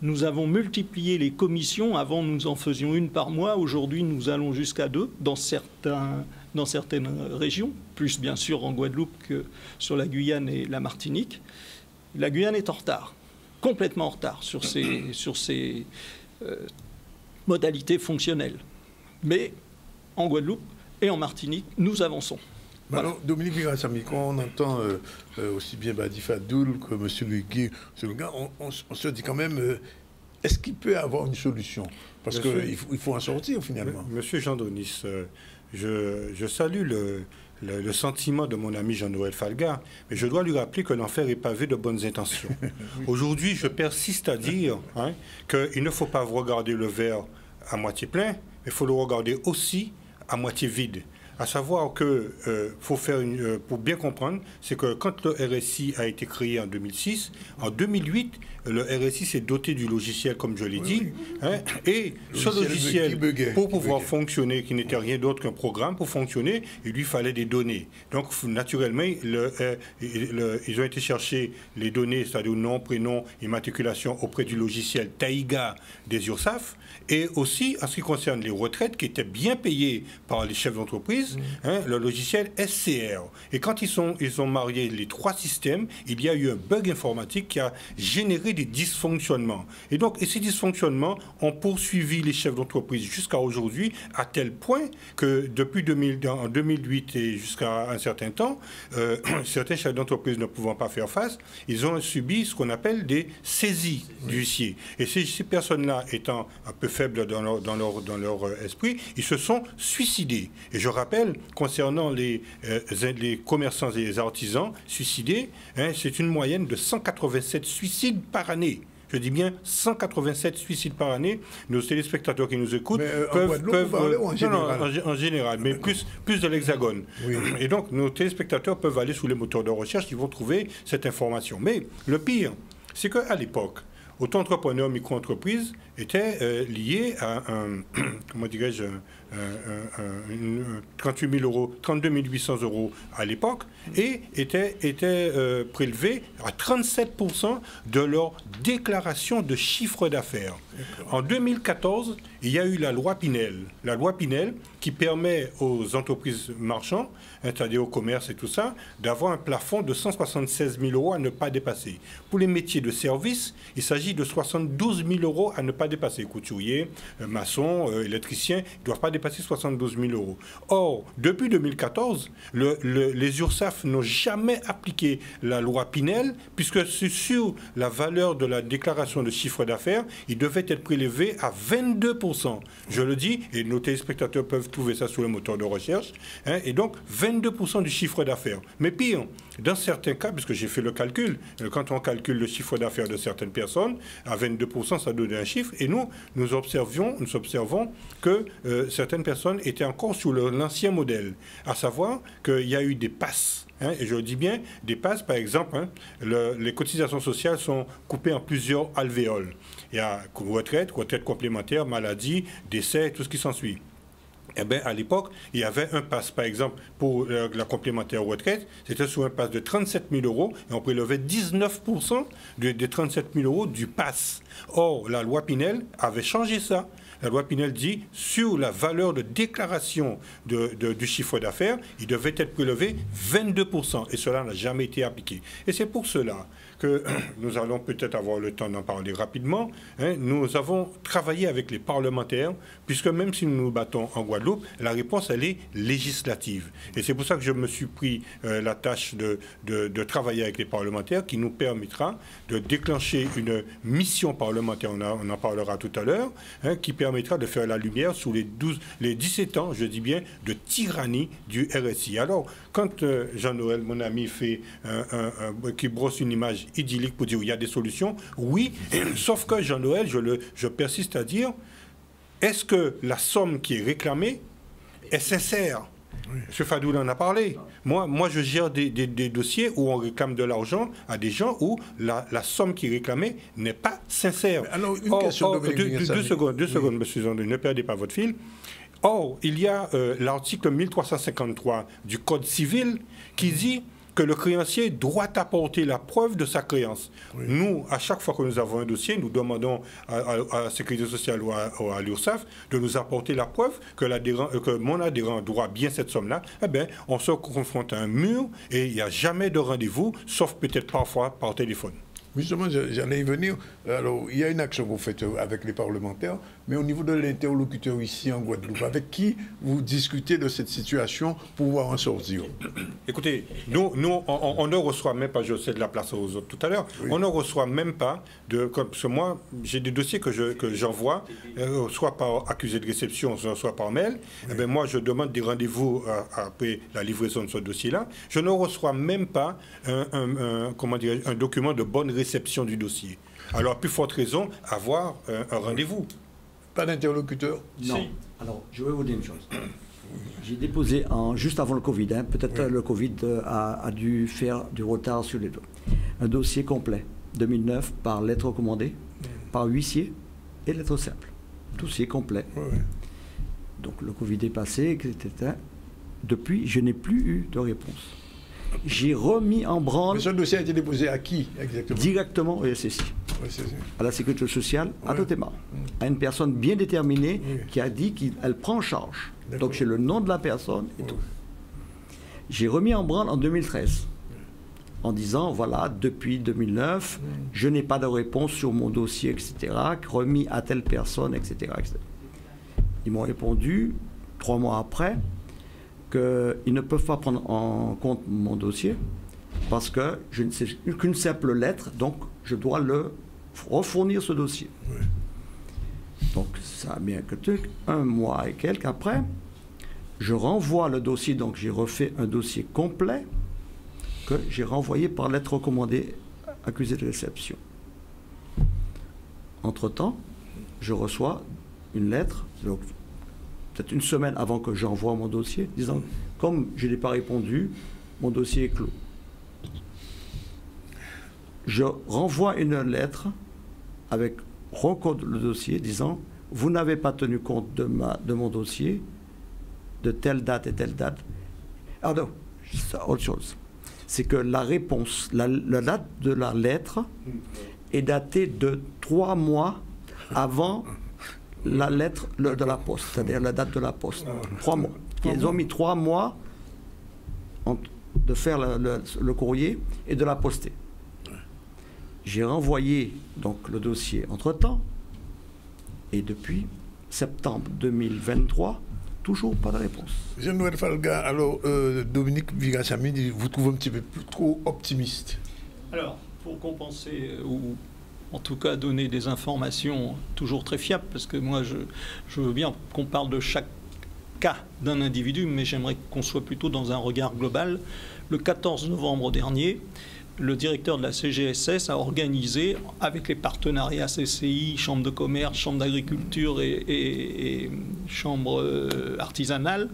Nous avons multiplié les commissions. Avant, nous en faisions une par mois. Aujourd'hui, nous allons jusqu'à 2 dans certaines régions, plus bien sûr en Guadeloupe que sur la Guyane et la Martinique. La Guyane est en retard, complètement en retard sur ses modalités fonctionnelles. Mais en Guadeloupe et en Martinique, nous avançons. Voilà. Alors, Dominique Virasamy, quand on entend aussi bien Badi Fadoul que M. Lugué, on se dit quand même, est-ce qu'il peut y avoir une solution? Parce qu'il faut en sortir finalement. Monsieur Jean-Donis, je salue le sentiment de mon ami Jean-Noël Falga, mais je dois lui rappeler que l'enfer est pavé de bonnes intentions. Aujourd'hui, je persiste à dire qu'il ne faut pas regarder le verre à moitié plein, mais il faut le regarder aussi à moitié vide. À savoir que, pour bien comprendre, c'est que quand le RSI a été créé en 2006, en 2008, le RSI s'est doté du logiciel, comme je l'ai dit, et ce logiciel, pour pouvoir fonctionner, qui n'était rien d'autre qu'un programme, pour fonctionner, il lui fallait des données. Donc, naturellement, ils ont été chercher les données, c'est-à-dire nom, prénom, immatriculation auprès du logiciel Taïga des URSSAF, et aussi, en ce qui concerne les retraites, qui étaient bien payées par les chefs d'entreprise, le logiciel SCR. Et quand ils ont marié les 3 systèmes, il y a eu un bug informatique qui a généré des dysfonctionnements. Et ces dysfonctionnements ont poursuivi les chefs d'entreprise jusqu'à aujourd'hui, à tel point que depuis 2008 et jusqu'à un certain temps, certains chefs d'entreprise ne pouvant pas faire face, ils ont subi ce qu'on appelle des saisies d'huissiers. Et ces personnes-là étant un peu faibles dans leur esprit, ils se sont suicidés. Et je rappelle, concernant les commerçants et les artisans suicidés, c'est une moyenne de 187 suicides par année. Je dis bien 187 suicides par année. Nos téléspectateurs qui nous écoutent peuvent en général, mais plus de l'Hexagone. Oui. Et donc, nos téléspectateurs peuvent aller sous les moteurs de recherche, ils vont trouver cette information. Mais le pire, c'est qu'à l'époque, auto-entrepreneurs, micro-entreprises étaient liés à comment dirais-je, 32 800 euros à l'époque et étaient prélevés à 37% de leur déclaration de chiffre d'affaires. En 2014, il y a eu la loi Pinel. La loi Pinel qui permet aux entreprises marchandes, c'est-à-dire au commerce et tout ça, d'avoir un plafond de 176 000 euros à ne pas dépasser. Pour les métiers de service, il s'agit de 72 000 euros à ne pas dépasser. Couturier, maçon, électricien, ils ne doivent pas dépasser 72 000 euros. Or, depuis 2014, les URSSAF n'ont jamais appliqué la loi Pinel, puisque sur la valeur de la déclaration de chiffre d'affaires, il devait être prélevé à 22%. Je le dis, et nos téléspectateurs peuvent trouver ça sur le moteur de recherche, et donc 22% du chiffre d'affaires. Mais pire, dans certains cas, puisque j'ai fait le calcul, quand on calcule le chiffre d'affaires de certaines personnes, à 22%, ça donne un chiffre, et nous observons que certaines personnes étaient encore sur l'ancien modèle, à savoir qu'il y a eu des passes. Et je dis bien des passes, par exemple, les cotisations sociales sont coupées en plusieurs alvéoles. Il y a retraite complémentaire, maladie, décès, tout ce qui s'ensuit. Eh bien, à l'époque, il y avait un pass, par exemple, pour la complémentaire retraite, c'était sous un pass de 37 000 € et on prélevait 19% des 37 000 € du pass. Or, la loi Pinel avait changé ça. La loi Pinel dit, sur la valeur de déclaration du chiffre d'affaires, il devait être prélevé 22%. Et cela n'a jamais été appliqué. Et c'est pour cela que nous allons peut-être avoir le temps d'en parler rapidement. Nous avons travaillé avec les parlementaires, puisque même si nous nous battons en Guadeloupe, la réponse, elle est législative. Et c'est pour ça que je me suis pris la tâche de travailler avec les parlementaires, qui nous permettra de déclencher une mission parlementaire, on en parlera tout à l'heure, qui permettra de faire la lumière sur les 17 ans, je dis bien, de tyrannie du RSI. Alors, quand Jean-Noël, mon ami, fait qui brosse une image idyllique pour dire qu'il y a des solutions, oui, sauf que Jean-Noël, je persiste à dire, est-ce que la somme qui est réclamée est sincère? M. Fadoul en a parlé. Moi, je gère des dossiers où on réclame de l'argent à des gens où la somme qui est réclamée n'est pas sincère. Alors, une question de deux secondes, monsieur Zandou, ne perdez pas votre fil. Or, il y a l'article 1353 du Code civil qui dit que le créancier doit apporter la preuve de sa créance. Oui. Nous, à chaque fois que nous avons un dossier, nous demandons à la Sécurité sociale ou à l'URSSAF de nous apporter la preuve que mon adhérent doit bien cette somme-là. Eh bien, on se confronte à un mur et il n'y a jamais de rendez-vous, sauf peut-être parfois par téléphone. Justement, j'allais y venir. Alors, il y a une action que vous faites avec les parlementaires, mais au niveau de l'interlocuteur ici en Guadeloupe, avec qui vous discutez de cette situation pour pouvoir en sortir? Écoutez, nous on ne reçoit même pas, je sais de la place aux autres tout à l'heure, oui. On ne reçoit même pas parce que moi, j'ai des dossiers que j'envoie, soit par accusé de réception, soit par mail. Oui. Eh bien, moi, je demande des rendez-vous après la livraison de ce dossier-là. Je ne reçois même pas un document de bonne réception du dossier. Alors, à plus forte raison, avoir un rendez-vous. Pas d'interlocuteur? Non. Si. Alors, je vais vous dire une chose. J'ai déposé, juste avant le Covid, peut-être le Covid a dû faire du retard sur les doigts, un dossier complet, 2009, par lettre recommandée, par huissier et lettre simple. Dossier complet. Donc, le Covid est passé, etc. Depuis, je n'ai plus eu de réponse. J'ai remis en branle... Mais ce dossier a été déposé à qui, exactement? Directement au SSI. À la Sécurité sociale, à Totema. À une personne bien déterminée qui a dit qu'elle prend en charge. Donc, j'ai le nom de la personne et tout. J'ai remis en branle en 2013. En disant, voilà, depuis 2009, je n'ai pas de réponse sur mon dossier, etc. Remis à telle personne, etc. etc. Ils m'ont répondu, 3 mois après, qu'ils ne peuvent pas prendre en compte mon dossier parce que je ne sais qu'une simple lettre, donc je dois le refournir ce dossier. Oui. Donc ça a bien que 1 mois et quelques après, je renvoie le dossier, donc j'ai refait un dossier complet que j'ai renvoyé par lettre recommandée accusé de réception. Entre-temps, je reçois une lettre, donc peut-être une semaine avant que j'envoie mon dossier, disant, comme je n'ai pas répondu, mon dossier est clos. Je renvoie une lettre avec recode le dossier, disant, vous n'avez pas tenu compte de mon dossier, de telle date et telle date. Alors, non, c'est autre chose. C'est que la réponse, la date de la lettre est datée de 3 mois avant la lettre de la poste, c'est-à-dire la date de la poste. 3 mois. Ils ont mis 3 mois de faire le courrier et de la poster. J'ai renvoyé donc le dossier entre-temps, et depuis septembre 2023, toujours pas de réponse. Jean-Noël Falga, alors Dominique Virassamy, vous trouvez un petit peu plus trop optimiste? Alors, pour compenser, ou en tout cas donner des informations toujours très fiables, parce que moi je veux bien qu'on parle de chaque cas d'un individu, mais j'aimerais qu'on soit plutôt dans un regard global. Le 14 novembre dernier, le directeur de la CGSS a organisé, avec les partenariats CCI, Chambre de commerce, Chambre d'agriculture et Chambre artisanale,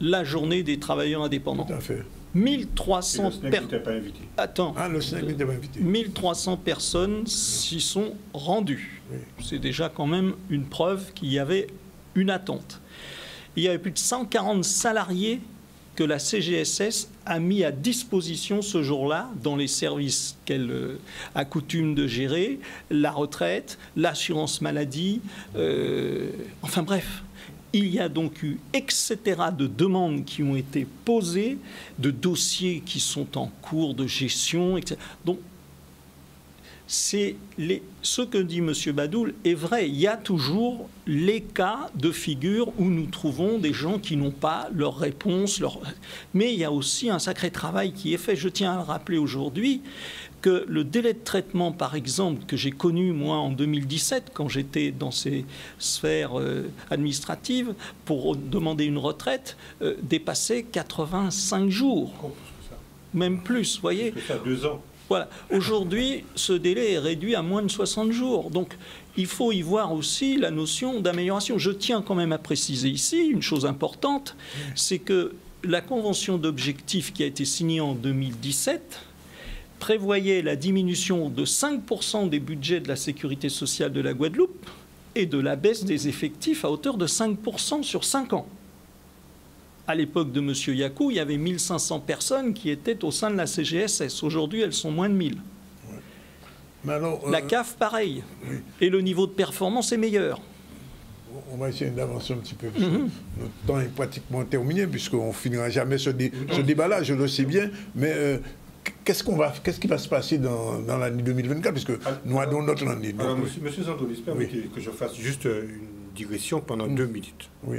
la journée des travailleurs indépendants. Tout à fait. 1300 personnes s'y sont rendues. Oui. C'est déjà quand même une preuve qu'il y avait une attente. il y avait plus de 140 salariés que la CGSS a mis à disposition ce jour-là dans les services qu'elle a coutume de gérer, la retraite, l'assurance maladie, enfin bref. Il y a donc eu, etc., de demandes qui ont été posées, de dossiers qui sont en cours de gestion, etc. Donc, ce que dit M. Badoul est vrai. Il y a toujours les cas de figure où nous trouvons des gens qui n'ont pas leur réponse. Mais il y a aussi un sacré travail qui est fait. Je tiens à le rappeler aujourd'hui que le délai de traitement, par exemple, que j'ai connu, moi, en 2017, quand j'étais dans ces sphères administratives, pour demander une retraite, dépassait 85 jours. Même plus, vous voyez. Ça, 2 ans. Voilà. Aujourd'hui, ce délai est réduit à moins de 60 jours. Donc, il faut y voir aussi la notion d'amélioration. Je tiens quand même à préciser ici une chose importante, c'est que la convention d'objectifs qui a été signée en 2017 prévoyait la diminution de 5% des budgets de la sécurité sociale de la Guadeloupe et de la baisse des effectifs à hauteur de 5% sur 5 ans. À l'époque de M. Yakou, il y avait 1500 personnes qui étaient au sein de la CGSS. Aujourd'hui, elles sont moins de 1000. Ouais. Mais alors, la CAF, pareil. Oui. Et le niveau de performance est meilleur. On va essayer d'avancer un petit peu. Notre temps est pratiquement terminé, puisqu'on ne finira jamais ce débat-là, je le sais bien. Mais qu'est-ce qui va se passer dans l'année 2024, puisque nous avons notre année. Alors, monsieur Zandolis, permettez que je fasse juste une digression pendant 2 minutes. Oui.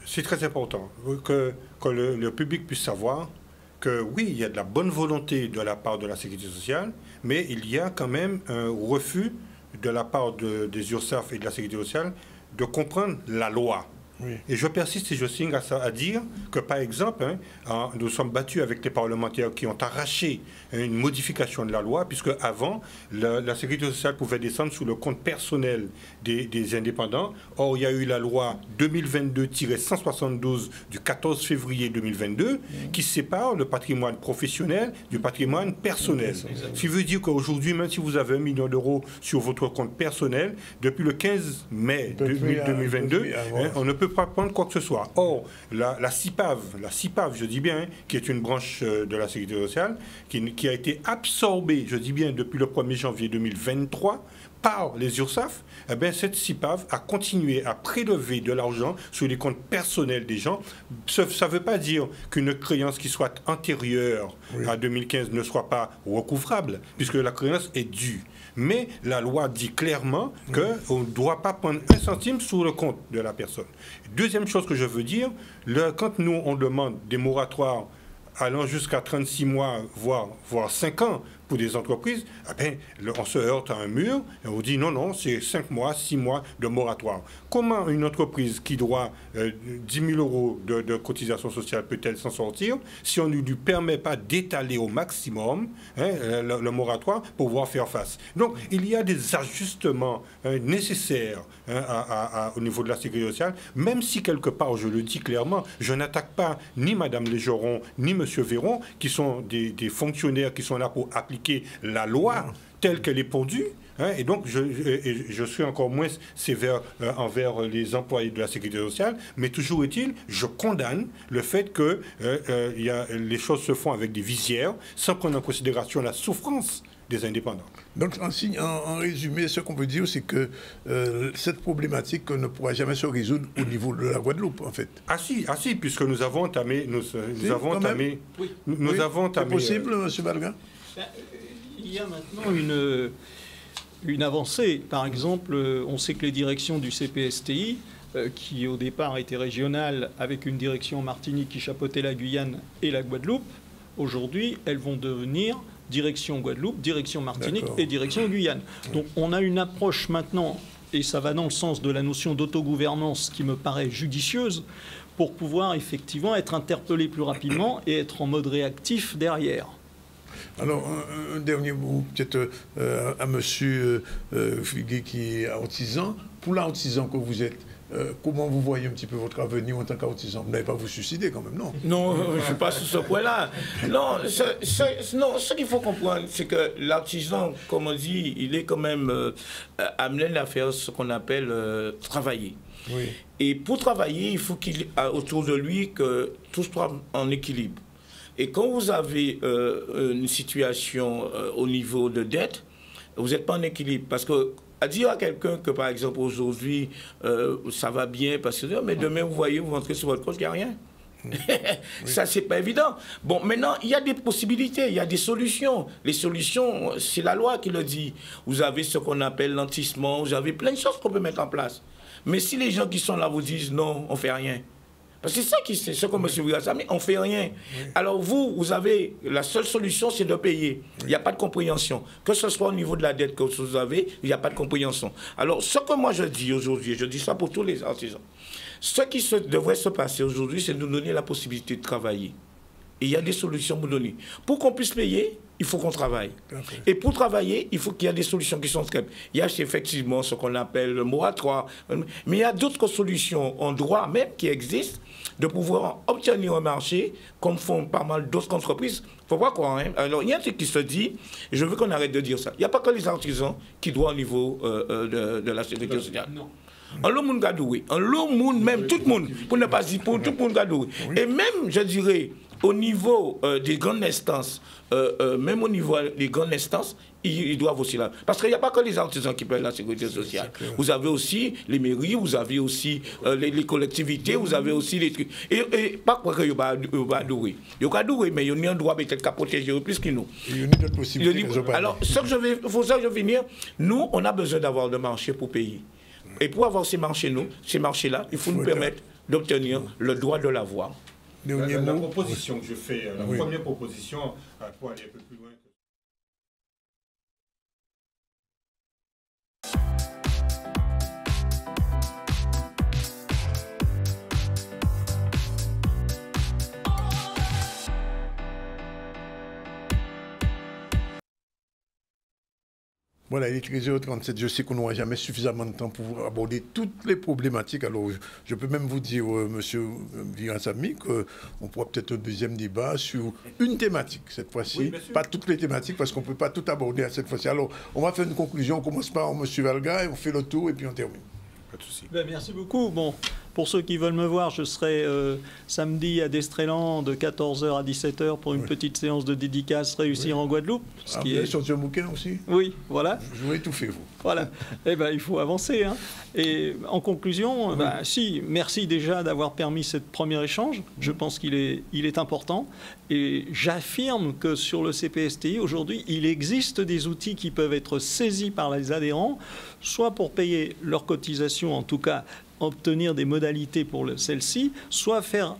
C'est très important que le public puisse savoir que oui, il y a de la bonne volonté de la part de la Sécurité sociale, mais il y a quand même un refus de la part des URSSAF et de la Sécurité sociale de comprendre la loi. Oui. Et je persiste et je signe à dire que, par exemple, nous sommes battus avec les parlementaires qui ont arraché une modification de la loi, puisque avant, la Sécurité sociale pouvait descendre sous le compte personnel des indépendants. Or, il y a eu la loi 2022-172 du 14 février 2022 qui sépare le patrimoine professionnel du patrimoine personnel. Ce qui veut dire qu'aujourd'hui, même si vous avez 1 million d'euros sur votre compte personnel, depuis le 15 mai 2022, on ne peut pas prendre quoi que ce soit. Or, la CIPAV, je dis bien, qui est une branche de la Sécurité sociale, qui a été absorbée, je dis bien, depuis le 1er janvier 2023, par les URSSAF, eh bien, cette CIPAV a continué à prélever de l'argent sur les comptes personnels des gens. Ça ne veut pas dire qu'une créance qui soit antérieure à 2015 ne soit pas recouvrable, puisque la créance est due. Mais la loi dit clairement qu'on ne doit pas prendre 1 centime sur le compte de la personne. Deuxième chose que je veux dire, quand nous, on demande des moratoires allant jusqu'à 36 mois, voire 5 ans pour des entreprises, eh bien, on se heurte à un mur et on dit non, c'est 5 mois, 6 mois de moratoire. Comment une entreprise qui doit 10 000 euros de cotisation sociale peut-elle s'en sortir si on ne lui permet pas d'étaler au maximum le moratoire pour pouvoir faire face? Donc, il y a des ajustements nécessaires au niveau de la sécurité sociale, même si quelque part, je le dis clairement, je n'attaque pas ni Mme Légeron, ni M. Véron, qui sont des fonctionnaires qui sont là pour appliquer la loi telle qu'elle est pondue. Et donc, je suis encore moins sévère envers les employés de la Sécurité sociale, mais toujours est-il, je condamne le fait que les choses se font avec des visières, sans prendre en considération la souffrance des indépendants. Donc, en résumé, ce qu'on peut dire, c'est que cette problématique ne pourra jamais se résoudre au niveau de la Guadeloupe, en fait. Ah si, puisque nous avons entamé... C'est possible, M. Balga? Il y a maintenant une avancée. Par exemple, on sait que les directions du CPSTI, qui au départ étaient régionales avec une direction en Martinique qui chapeautait la Guyane et la Guadeloupe, aujourd'hui, elles vont devenir direction Guadeloupe, direction Martinique et direction Guyane. Donc on a une approche maintenant, et ça va dans le sens de la notion d'autogouvernance qui me paraît judicieuse, pour pouvoir effectivement être interpellé plus rapidement et être en mode réactif derrière. Alors, un dernier mot, peut-être à monsieur Figué qui est artisan. Pour l'artisan que vous êtes, comment vous voyez un petit peu votre avenir en tant qu'artisan? Vous n'allez pas vous suicider quand même, non? Non, je ne suis pas sur ce point-là. Non, ce qu'il faut comprendre, c'est que l'artisan, comme on dit, il est quand même amené à faire ce qu'on appelle travailler. Oui. Et pour travailler, il faut qu'il ait autour de lui que tout soit en équilibre. Et quand vous avez une situation au niveau de dette, vous n'êtes pas en équilibre. Parce que à dire à quelqu'un que, par exemple, aujourd'hui, ça va bien, parce que mais demain, vous voyez, vous rentrez sur votre compte, il n'y a rien. Ça, c'est pas évident. Bon, maintenant, il y a des possibilités, il y a des solutions. Les solutions, c'est la loi qui le dit. Vous avez ce qu'on appelle l'antissement, vous avez plein de choses qu'on peut mettre en place. Mais si les gens qui sont là vous disent non, on ne fait rien. Parce que c'est ça qui c'est ce que M. Virasamy, on ne fait rien. Oui. Alors vous avez, la seule solution, c'est de payer. Il n'y a pas de compréhension. Que ce soit au niveau de la dette que vous avez, il n'y a pas de compréhension. Alors ce que moi je dis aujourd'hui, je dis ça pour tous les artisans, ce qui devrait se passer aujourd'hui, c'est de nous donner la possibilité de travailler. Et il y a des solutions à nous donner. Pour qu'on puisse payer, il faut qu'on travaille. Et pour travailler, il faut qu'il y ait des solutions qui sont très... Il y a effectivement ce qu'on appelle le moratoire. Mais il y a d'autres solutions en droit même qui existent de pouvoir obtenir un marché, comme font pas mal d'autres entreprises. Il ne faut pas croire. Hein. Alors, il y a un truc qui se dit, et je veux qu'on arrête de dire ça. Il n'y a pas que les artisans qui doivent au niveau de la sécurité sociale. Non. En le monde gadoué, en le monde même, tout le monde, pour ne pas dire pour tout le monde gadoué. Et même, je dirais, au niveau des grandes instances, même au niveau des grandes instances, ils doivent aussi là. Parce qu'il n'y a pas que les artisans qui paient la sécurité sociale. Vous avez aussi les mairies, vous avez aussi les collectivités, vous avez aussi les trucs. Et pas quoi que vous va douer. Vous va douer, mais il y a un droit peut-être qu'à protéger plus que nous. Il y a d'autres possibilités. Alors, ce que je vais, pour ça que je vais finir, nous, on a besoin d'avoir le marché pour payer. Et pour avoir ces marchés-là, il faut nous permettre d'obtenir le droit de l'avoir. La proposition que je fais, la première proposition, pour aller un peu plus loin. Voilà, il est 13h37. Je sais qu'on n'aura jamais suffisamment de temps pour aborder toutes les problématiques. Alors, je peux même vous dire, monsieur Virasamy, qu'on pourra peut-être un deuxième débat sur une thématique cette fois-ci. Oui, pas toutes les thématiques, parce qu'on ne peut pas tout aborder à cette fois-ci. Alors, on va faire une conclusion. On commence par monsieur Valga, et on fait le tour, et puis on termine. Pas de souci. Ben, merci beaucoup. Bon, pour ceux qui veulent me voir, je serai samedi à Destréland de 14h à 17h pour une petite séance de dédicace Réussir en Guadeloupe. Vous avez sorti un bouquin aussi? Oui, voilà. Je vais étouffer, vous. Voilà. Eh ben, il faut avancer. Hein. Et en conclusion, merci déjà d'avoir permis ce premier échange. Je pense qu'il est important. Et j'affirme que sur le CPSTI, aujourd'hui, il existe des outils qui peuvent être saisis par les adhérents, soit pour payer leurs cotisations, en tout cas obtenir des modalités pour celles-ci, soit faire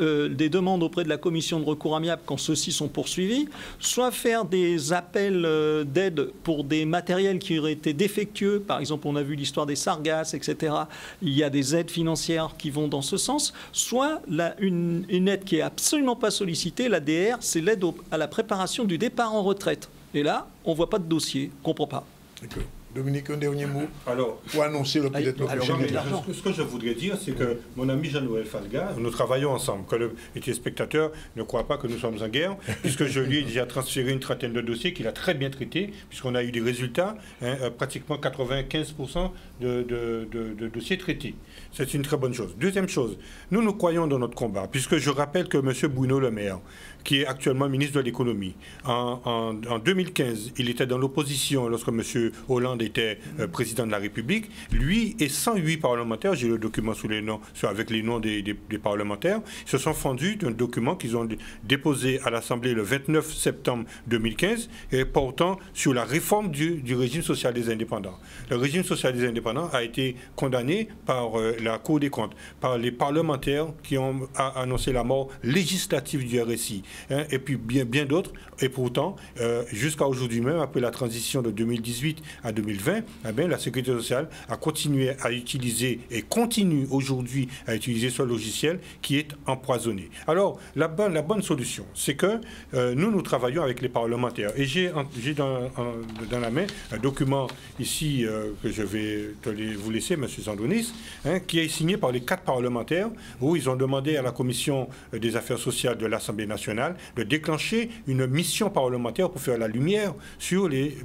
des demandes auprès de la commission de recours amiable quand ceux-ci sont poursuivis, soit faire des appels d'aide pour des matériels qui auraient été défectueux. Par exemple, on a vu l'histoire des sargasses, etc. Il y a des aides financières qui vont dans ce sens. Soit une aide qui n'est absolument pas sollicitée, l'ADR, c'est l'aide à la préparation du départ en retraite. Et là, on ne voit pas de dossier, on ne comprend pas. D'accord. Dominique, un dernier mot alors, pour annoncer le peut-être le prochain débat. Ce que je voudrais dire, c'est que mon ami Jean-Noël Falga, nous travaillons ensemble. Que les téléspectateurs ne croient pas que nous sommes en guerre, puisque je lui ai déjà transféré une trentaine de dossiers qu'il a très bien traités, puisqu'on a eu des résultats, pratiquement 95% de dossiers traités. C'est une très bonne chose. Deuxième chose, nous croyons dans notre combat, puisque je rappelle que M. Bruno Le Maire, qui est actuellement ministre de l'économie, en 2015, il était dans l'opposition lorsque M. Hollande était président de la République. Lui et 108 parlementaires, j'ai le document avec les noms des parlementaires, se sont fendus d'un document qu'ils ont déposé à l'Assemblée le 29 septembre 2015 et portant sur la réforme du régime social des indépendants. Le régime social des indépendants a été condamné par la Cour des comptes, par les parlementaires qui ont annoncé la mort législative du RSI. hein, et puis bien d'autres. Et pourtant, jusqu'à aujourd'hui même, après la transition de 2018 à 2020, eh bien, la Sécurité sociale a continué à utiliser et continue aujourd'hui à utiliser ce logiciel qui est empoisonné. Alors, la bonne solution, c'est que nous travaillons avec les parlementaires. Et j'ai dans la main un document ici que je vais vous laisser, M. Zandonis, hein, qui est signé par les 4 parlementaires, où ils ont demandé à la Commission des affaires sociales de l'Assemblée nationale de déclencher une mission parlementaire pour faire la lumière sur les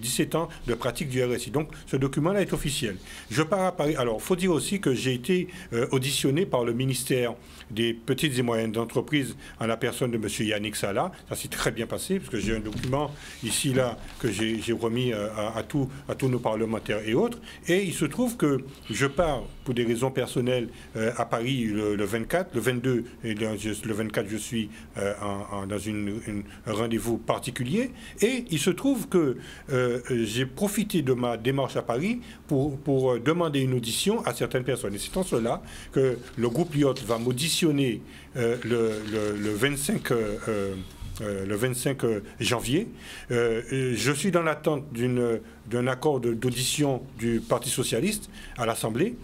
17 ans de pratique du RSI. Donc, ce document-là est officiel. Je pars à Paris. Alors, il faut dire aussi que j'ai été auditionné par le ministère des petites et moyennes entreprises en la personne de M. Yannick Salah. Ça s'est très bien passé, parce que j'ai un document ici, là, que j'ai remis à tous nos parlementaires et autres. Et il se trouve que je pars, pour des raisons personnelles, à Paris le 24, le 22 et le 24, je suis dans un rendez-vous particulier. Et il se trouve que j'ai profité de ma démarche à Paris pour demander une audition à certaines personnes. Et c'est en cela que le groupe Lyot va m'auditionner le 25 janvier. Je suis dans l'attente d'un accord d'audition du Parti socialiste à l'Assemblée.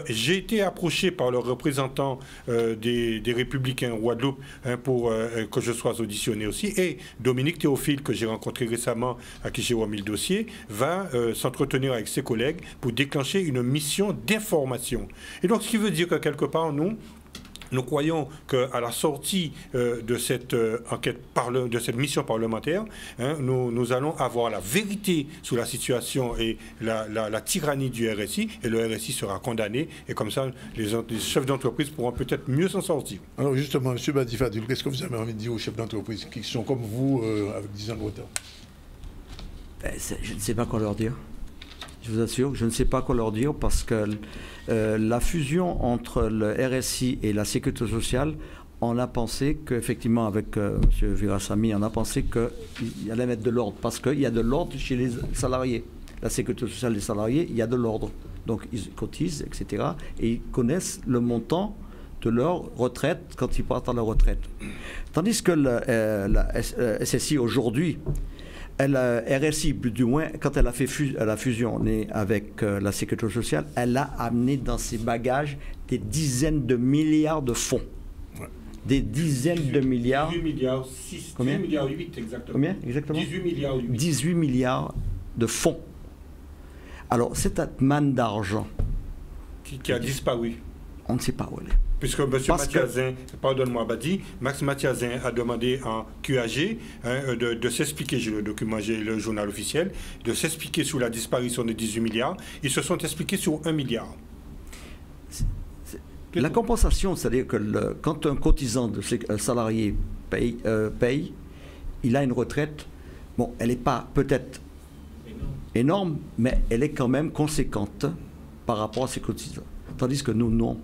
J'ai été approché par le représentant des Républicains en Guadeloupe, hein, pour que je sois auditionné aussi. Et Dominique Théophile, que j'ai rencontré récemment, à qui j'ai remis le dossier, va s'entretenir avec ses collègues pour déclencher une mission d'information. Et donc, ce qui veut dire que quelque part, nous croyons qu'à la sortie de cette enquête, de cette mission parlementaire, hein, nous allons avoir la vérité sur la situation et la tyrannie du RSI, et le RSI sera condamné, et comme ça, les chefs d'entreprise pourront peut-être mieux s'en sortir. Alors justement, M. Badi Fadoul, qu'est-ce que vous avez envie de dire aux chefs d'entreprise qui sont comme vous, avec 10 ans de retard? Je ne sais pas quoi leur dire. Je vous assure, je ne sais pas quoi leur dire, parce que la fusion entre le RSI et la Sécurité sociale, on a pensé qu'effectivement, avec M. Virasamy, on a pensé qu'il allait mettre de l'ordre, parce qu'il y a de l'ordre chez les salariés. La Sécurité sociale des salariés, il y a de l'ordre. Donc ils cotisent, etc. Et ils connaissent le montant de leur retraite quand ils partent à la retraite. Tandis que la SSI aujourd'hui, RSI, du moins, quand elle a fait la fusion avec la Sécurité sociale, elle a amené dans ses bagages des dizaines de milliards de fonds. Ouais. Des dizaines de milliards. 18 milliards 6. Combien? 18 milliards 8, exactement. Combien, exactement? 18 milliards 8. 18 milliards de fonds. Alors, cette manne d'argent qui a disparu. On ne sait pas où elle est. Puisque M. Mathiazin, pardonne-moi Badi, Max Mathiazin a demandé en QAG, hein, de s'expliquer, j'ai le document, j'ai le journal officiel, de s'expliquer sur la disparition de 18 milliards. Ils se sont expliqués sur 1 milliard. La compensation, c'est-à-dire que quand un cotisant de salarié paye, il a une retraite, bon, elle n'est pas peut-être énorme, mais elle est quand même conséquente par rapport à ses cotisants. Tandis que nous, non.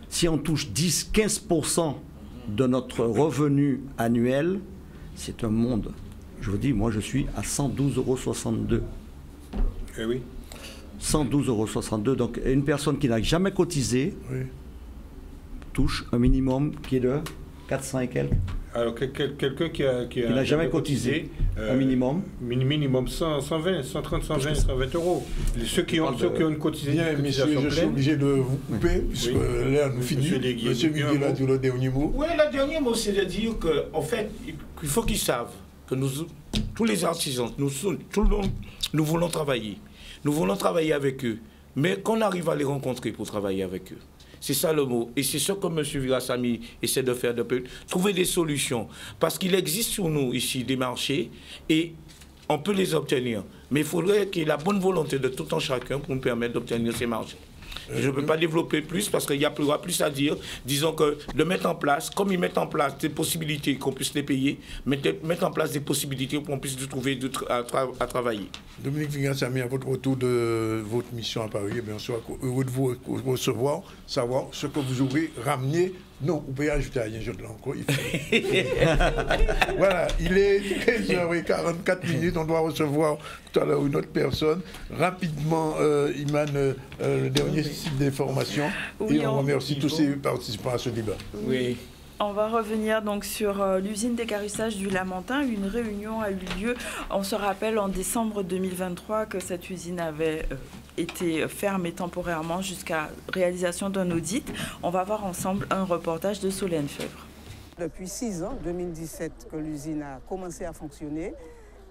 Si on touche 10-15% de notre revenu annuel, c'est un monde. Je vous dis, moi, je suis à 112,62 €. Eh oui. 112,62 €. Donc, une personne qui n'a jamais cotisé touche un minimum qui est de 400 et quelques. Alors, quelqu'un qui n'a jamais cotisé, un minimum. Minimum 120, 130, 120, 120 euros. Ceux qui ont une cotisation. Bien, messieurs, je suis obligé de vous couper, puisque là, nous finissons. Monsieur Miguel a dit le dernier mot. Oui, le dernier mot, c'est de dire qu'en fait, il faut qu'ils savent que nous, tous les artisans, tout le monde, nous voulons travailler. Nous voulons travailler avec eux, mais qu'on arrive à les rencontrer pour travailler avec eux. C'est ça le mot. Et c'est ce que M. Virasamy essaie de faire, trouver des solutions. Parce qu'il existe sur nous ici des marchés et on peut les obtenir. Mais il faudrait qu'il y ait la bonne volonté de tout un chacun pour nous permettre d'obtenir ces marchés. Et je ne peux pas développer plus parce qu'il y aura plus à dire. Disons que de mettre en place, comme ils mettent en place des possibilités qu'on puisse les payer, mettre en place des possibilités pour qu'on puisse trouver à travailler. Dominique Virasamy, à votre retour de votre mission à Paris, bien sûr, heureux de vous recevoir, savoir ce que vous aurez ramené. Non, vous pouvez ajouter à rien, je l'ai encore. Voilà, il est 13h44, on doit recevoir tout à l'heure une autre personne. Rapidement, Iman, le dernier site d'information, et on remercie tous ces participants à ce débat. Oui. On va revenir donc sur l'usine d'écarissage du Lamentin. Une réunion a eu lieu. On se rappelle en décembre 2023 que cette usine avait été fermée temporairement jusqu'à réalisation d'un audit. On va voir ensemble un reportage de Solène Fèvre. Depuis 6 ans, 2017, que l'usine a commencé à fonctionner,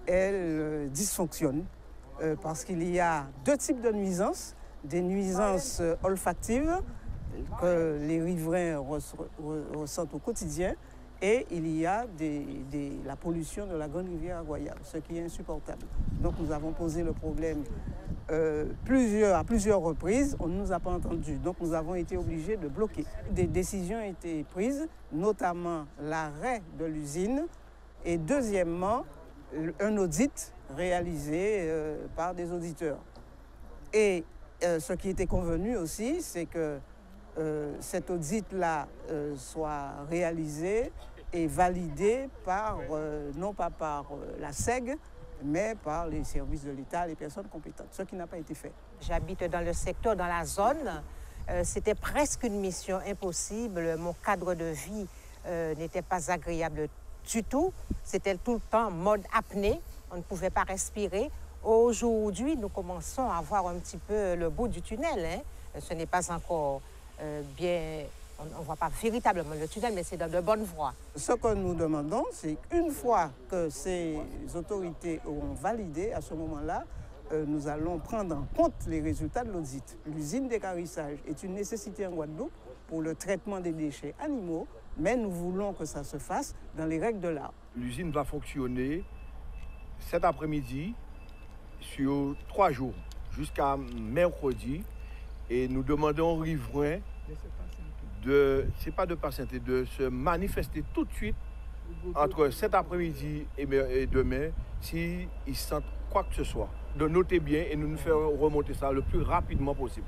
elle dysfonctionne parce qu'il y a 2 types de nuisances. Des nuisances olfactives que les riverains ressentent au quotidien, et il y a la pollution de la grande rivière à Guayab, ce qui est insupportable. Donc nous avons posé le problème à plusieurs reprises, on ne nous a pas entendus, donc nous avons été obligés de bloquer. Des décisions ont été prises, notamment l'arrêt de l'usine, et deuxièmement, un audit réalisé par des auditeurs. Et ce qui était convenu aussi, c'est que cet audit-là soit réalisé et validé par, non pas par la SEG, mais par les services de l'État, les personnes compétentes, ce qui n'a pas été fait. J'habite dans le secteur, dans la zone. C'était presque une mission impossible. Mon cadre de vie n'était pas agréable du tout. C'était tout le temps mode apnée. On ne pouvait pas respirer. Aujourd'hui, nous commençons à voir un petit peu le bout du tunnel. Hein. Ce n'est pas encore bien... On ne voit pas véritablement le tunnel, mais c'est dans de bonnes voies. Ce que nous demandons, c'est qu'une fois que ces autorités auront validé, à ce moment-là, nous allons prendre en compte les résultats de l'audit. L'usine d'écarissage est une nécessité en Guadeloupe pour le traitement des déchets animaux, mais nous voulons que ça se fasse dans les règles de l'art. L'usine va fonctionner cet après-midi sur 3 jours, jusqu'à mercredi, et nous demandons aux riverains c'est pas de patienter, de se manifester tout de suite entre cet après-midi et demain s'ils sentent quoi que ce soit. De noter bien et nous faire remonter ça le plus rapidement possible.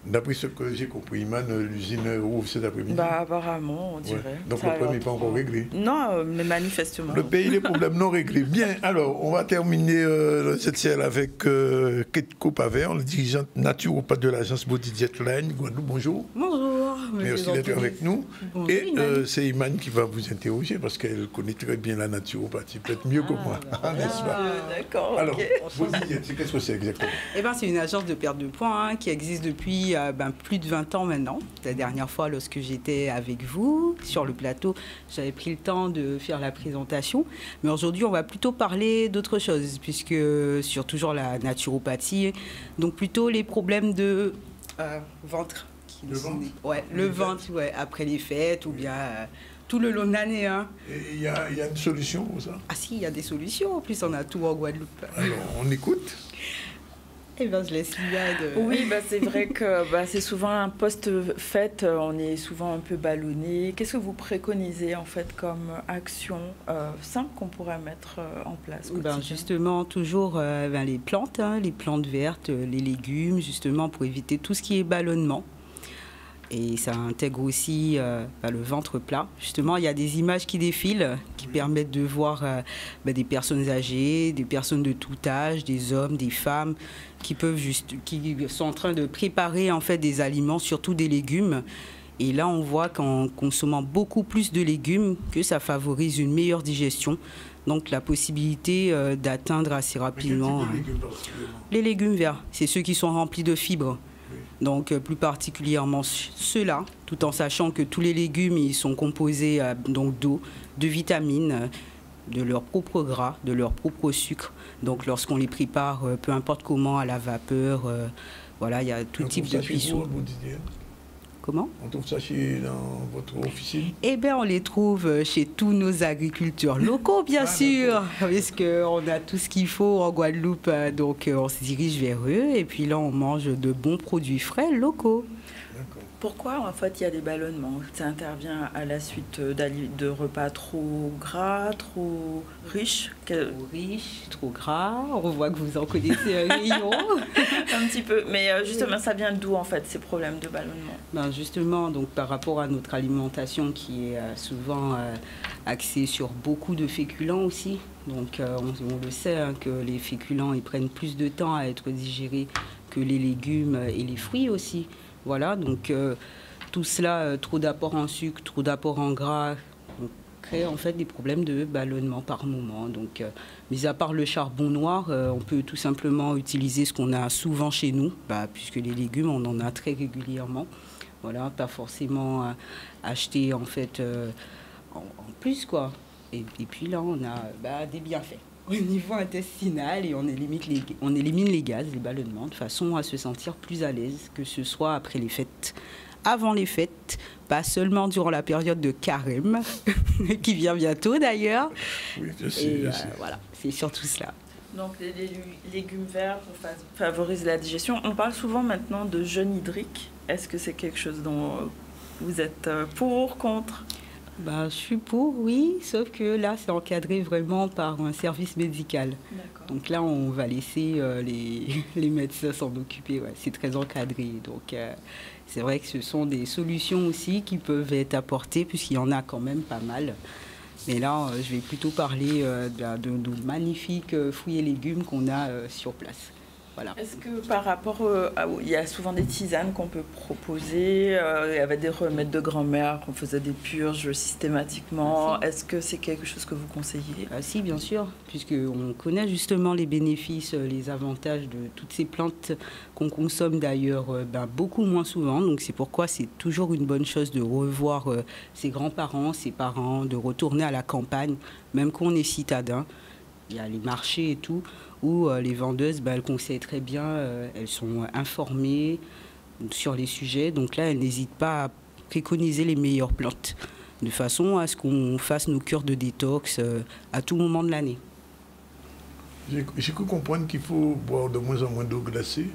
D'après ce que j'ai compris, Iman, l'usine rouvre cet après-midi. Apparemment, on dirait. Ouais. Donc le problème n'est pas encore réglé. Non, mais manifestement. Le pays, les problèmes non réglés. Bien, alors, on va terminer cette série avec Kate Copaver, le dirigeant naturopathe de l'agence Body Jetline. Guadeloupe, bonjour. Bonjour. Merci d'être avec nous. Bonjour, et c'est Iman qui va vous interroger parce qu'elle connaît très bien la naturopathie, peut-être mieux que moi. N'est-ce pas? D'accord. Alors, qu'est-ce que c'est exactement? C'est une agence de perte de poids qui existe depuis plus de 20 ans maintenant. La dernière fois, lorsque j'étais avec vous sur le plateau, j'avais pris le temps de faire la présentation. Mais aujourd'hui, on va plutôt parler d'autre chose, puisque sur toujours la naturopathie, donc plutôt les problèmes de ventre. Le ventre? Ouais, le ventre, après les fêtes ou bien tout le long de l'année. Hein. Et il y a une solution pour ça? Ah si, il y a des solutions. En plus, on a tout en Guadeloupe. Alors, on écoute. Eh bien, je laisse Liade. Oui, c'est vrai que c'est souvent un post-fête, on est souvent un peu ballonné. Qu'est-ce que vous préconisez en fait comme action simple qu'on pourrait mettre en place? Justement, toujours les plantes vertes, les légumes, justement pour éviter tout ce qui est ballonnement. Et ça intègre aussi le ventre plat. Justement, il y a des images qui défilent, qui permettent de voir des personnes âgées, des personnes de tout âge, des hommes, des femmes, qui sont en train de préparer en fait des aliments, surtout des légumes. Et là, on voit qu'en consommant beaucoup plus de légumes, que ça favorise une meilleure digestion. Donc la possibilité d'atteindre assez rapidement les légumes verts. C'est ceux qui sont remplis de fibres. Donc plus particulièrement ceux-là, tout en sachant que tous les légumes ils sont composés d'eau, de vitamines, de leur propre gras, de leur propre sucre. Donc lorsqu'on les prépare, peu importe comment, à la vapeur, il y a tout type de cuisson. Comment? On trouve ça dans votre officine? On les trouve chez tous nos agriculteurs locaux, bien sûr, parce qu'on a tout ce qu'il faut en Guadeloupe, donc on se dirige vers eux, et puis là, on mange de bons produits frais locaux. Pourquoi, en fait, il y a des ballonnements? Ça intervient à la suite de repas trop gras, trop riches? Trop riches, trop gras. On voit que vous en connaissez un rayon. Un petit peu. Mais justement, ça vient d'où, en fait, ces problèmes de ballonnement? Justement, donc, par rapport à notre alimentation qui est souvent axée sur beaucoup de féculents aussi. Donc, on le sait que les féculents, ils prennent plus de temps à être digérés que les légumes et les fruits aussi. Voilà, donc tout cela, trop d'apport en sucre, trop d'apport en gras, crée en fait des problèmes de ballonnement par moment. Donc, mis à part le charbon noir, on peut tout simplement utiliser ce qu'on a souvent chez nous, puisque les légumes, on en a très régulièrement. Voilà, pas forcément acheter en fait en plus, quoi. Et puis là, on a des bienfaits au niveau intestinal et on élimine les gaz, les ballonnements, de façon à se sentir plus à l'aise, que ce soit après les fêtes, avant les fêtes, pas seulement durant la période de carême, qui vient bientôt d'ailleurs. Oui, je sais, et je sais. voilà, c'est surtout cela. Donc les légumes verts favorisent la digestion. On parle souvent maintenant de jeûne hydrique. Est-ce que c'est quelque chose dont vous êtes pour, contre ? Je suis pour, oui, sauf que là, c'est encadré vraiment par un service médical. Donc là, on va laisser les médecins s'en occuper. Ouais, c'est très encadré. Donc c'est vrai que ce sont des solutions aussi qui peuvent être apportées, puisqu'il y en a quand même pas mal. Mais là, je vais plutôt parler de magnifiques fruits et légumes qu'on a sur place. Voilà. Est-ce que par rapport il y a souvent des tisanes qu'on peut proposer, il y avait des remèdes de grand-mère, qu'on faisait des purges systématiquement. Est-ce que c'est quelque chose que vous conseillez ? Si, bien sûr, puisqu'on connaît justement les bénéfices, les avantages de toutes ces plantes qu'on consomme d'ailleurs beaucoup moins souvent. Donc c'est pourquoi c'est toujours une bonne chose de revoir ses grands-parents, ses parents, de retourner à la campagne, même quand on est citadin. Il y a les marchés et tout, où les vendeuses, elles conseillent très bien, elles sont informées sur les sujets. Donc là, elles n'hésitent pas à préconiser les meilleures plantes, de façon à ce qu'on fasse nos cures de détox à tout moment de l'année. J'ai cru comprendre qu'il faut boire de moins en moins d'eau glacée.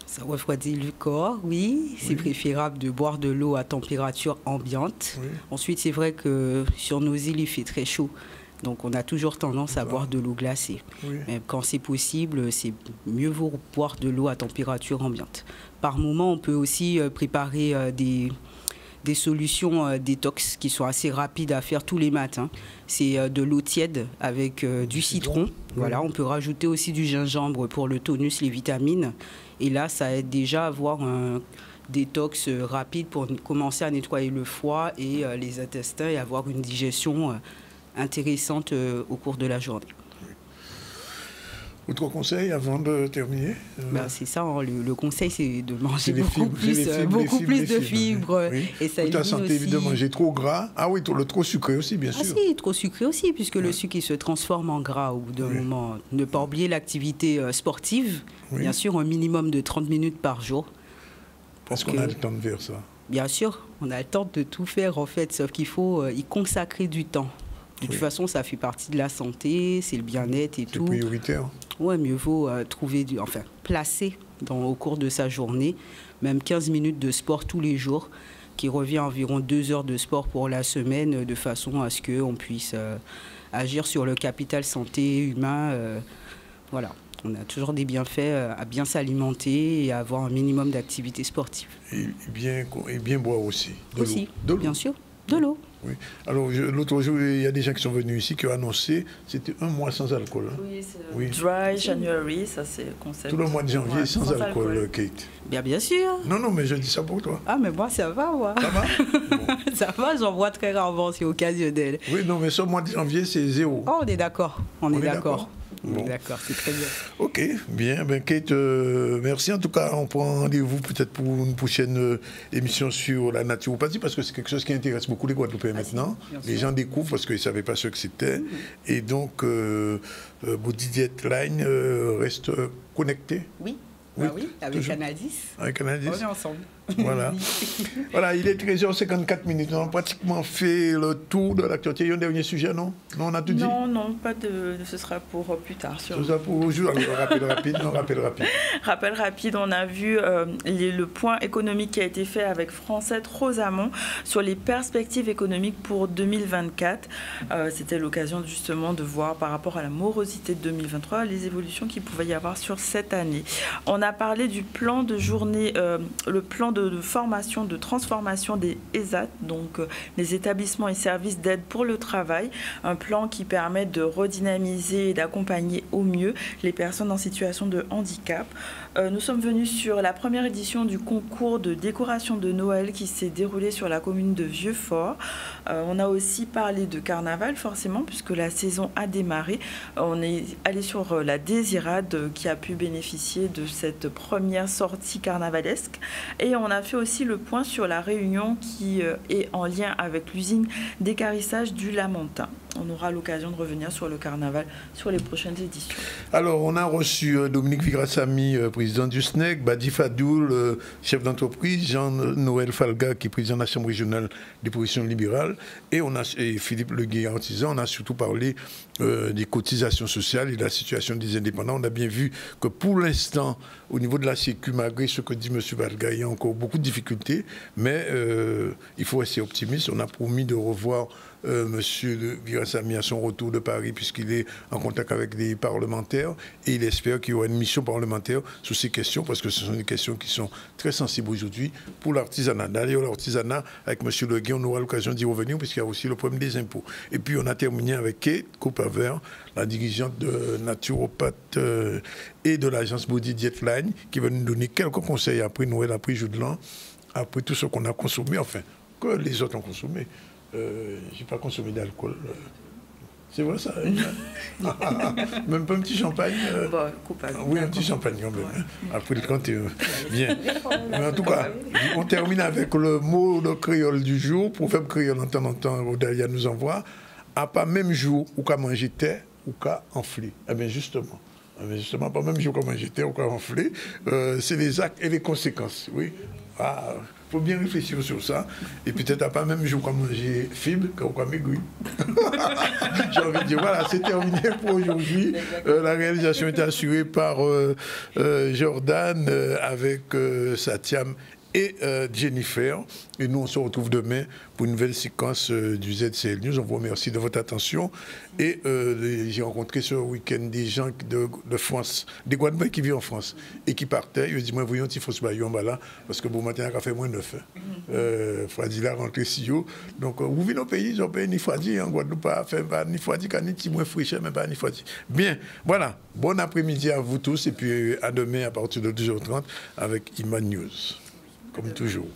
Ça refroidit le corps, oui. C'est préférable de boire de l'eau à température ambiante. Oui. Ensuite, c'est vrai que sur nos îles, il fait très chaud. Donc on a toujours tendance à boire de l'eau glacée. Oui. Mais quand c'est possible, c'est mieux vaut boire de l'eau à température ambiante. Par moment, on peut aussi préparer des solutions détox qui sont assez rapides à faire tous les matins. C'est de l'eau tiède avec du citron. Oui. Voilà, on peut rajouter aussi du gingembre pour le tonus, les vitamines. Et là, ça aide déjà à avoir un détox rapide pour commencer à nettoyer le foie et les intestins et avoir une digestion intéressante au cours de la journée. Autre conseil avant de terminer c'est ça, hein, le conseil, c'est de manger beaucoup plus de fibres. Oui. Et ça pour ta santé, aussi... évidemment, manger trop gras. Ah oui, le trop sucré aussi, bien sûr. Si, trop sucré aussi, puisque le sucre il se transforme en gras au bout d'un moment. Ne pas oublier l'activité sportive, bien sûr, un minimum de 30 minutes par jour. Est-ce qu'on a le temps de faire ça? Bien sûr, on a le temps de tout faire en fait, sauf qu'il faut y consacrer du temps. De toute façon, ça fait partie de la santé, c'est le bien-être et tout. C'est prioritaire. Ouais, mieux vaut placer au cours de sa journée, même 15 minutes de sport tous les jours, qui revient à environ 2 heures de sport pour la semaine, de façon à ce qu'on puisse agir sur le capital santé humain. Voilà. On a toujours des bienfaits à bien s'alimenter et à avoir un minimum d'activité sportive. Et bien boire aussi. De l'eau. Bien sûr. De l'eau. Oui. Alors, l'autre jour, il y a des gens qui sont venus ici qui ont annoncé c'était 1 mois sans alcool. Hein. Oui, c'est Dry January, ça c'est le concept. Tout le mois de janvier sans alcool, Kate. Bien sûr. Non, mais je dis ça pour toi. Ah, mais moi, ça va, moi. Ça va Ça va, j'en bois très rarement, c'est occasionnel. Oui, non, mais ce mois de janvier, c'est 0. Oh, on est d'accord. On est d'accord. Bon. D'accord, c'est très bien. Ok, bien. Kate, merci. En tout cas, on prend rendez-vous peut-être pour une prochaine émission sur la naturopathie, parce que c'est quelque chose qui intéresse beaucoup les Guadeloupéens maintenant. Les gens découvrent parce qu'ils ne savaient pas ce que c'était. Et donc, Body Diet Line reste connecté. Oui. Oui, avec Canal 10. Avec Canal 10. On est ensemble. Voilà. Voilà, il est 13h54. On a pratiquement fait le tour de l'actualité. Il y a un dernier sujet, non? Non, on a tout dit? Non, pas de. Ce sera pour plus tard. Ce sera pour aujourd'hui. Rappel rapide. Rappel rapide, on a vu le point économique qui a été fait avec Francette Rosamond sur les perspectives économiques pour 2024. C'était l'occasion justement de voir par rapport à la morosité de 2023 les évolutions qu'il pouvait y avoir sur cette année. On a parlé du plan de journée, le plan de de formation, de transformation des ESAT, donc les établissements et services d'aide pour le travail. Un plan qui permet de redynamiser et d'accompagner au mieux les personnes en situation de handicap. Nous sommes venus sur la première édition du concours de décoration de Noël qui s'est déroulé sur la commune de Vieux-Fort. On a aussi parlé de carnaval, forcément, puisque la saison a démarré. On est allé sur la Désirade qui a pu bénéficier de cette première sortie carnavalesque. Et on a fait aussi le point sur la réunion qui est en lien avec l'usine d'équarrissage du Lamentin. On aura l'occasion de revenir sur le carnaval sur les prochaines éditions. Alors, on a reçu Dominique Vigrassamy, président du SNEC, Badi Fadoul, chef d'entreprise, Jean-Noël Falga, qui est président de la Chambre régionale des professions libérales, et Philippe Leguet, artisan. On a surtout parlé des cotisations sociales et de la situation des indépendants. On a bien vu que pour l'instant, au niveau de la Sécu, malgré ce que dit M. Falga, il y a encore beaucoup de difficultés, mais il faut rester optimiste. On a promis de revoir Monsieur Vigrassamy à son retour de Paris, puisqu'il est en contact avec les parlementaires, et il espère qu'il y aura une mission parlementaire sur ces questions, parce que ce sont des questions qui sont très sensibles aujourd'hui pour l'artisanat. D'ailleurs, l'artisanat, avec M. Leguet, on aura l'occasion d'y revenir, puisqu'il y a aussi le problème des impôts. Et puis, on a terminé avec Kate Copaver, la dirigeante de naturopathe et de l'agence Body Diet Line, qui va nous donner quelques conseils après Noël, après Jour de l'An, après tout ce qu'on a consommé, enfin, que les autres ont consommé. J'ai pas consommé d'alcool. C'est vrai ça? Même pas un petit champagne? Bon, coupable. Oui, un petit champagne quand même. Ouais. Après le 31. Bien. Mais en tout cas, on termine avec le mot de créole du jour. Proverbe créole en temps en temps, Odalia nous envoie. À pas même jour où qu'à manger terre ou qu'à enfler. Eh bien justement. Justement, pas même jour qu'à manger terre ou qu'à enfler. C'est les actes et les conséquences. Oui. Ah, faut bien réfléchir sur ça. Et peut-être à pas même jour qu'on manger fibre qu'on maigrir. J'ai envie de dire, voilà, c'est terminé pour aujourd'hui. La réalisation est assurée par Jordan avec Satiam et Jennifer. Et nous, on se retrouve demain pour une nouvelle séquence du ZCL News. On vous remercie de votre attention. Et j'ai rencontré ce week-end des gens de France, des Guadeloupéens qui vivent en France et qui partaient. Ils ont dit, moi, voyons, il faut se bailler en bas là, parce que bon matin, il a fait moins 9. Fradila rentré si haut. Donc, vous vivez nos pays, ils ont payé ni Fradi, en Guadeloupe, pas fait ni Fradi, ni moins friché, mais pas ni Fradi. Bien, voilà. Bon après-midi à vous tous. Et puis à demain à partir de 12h30 avec Iman News. Comme toujours.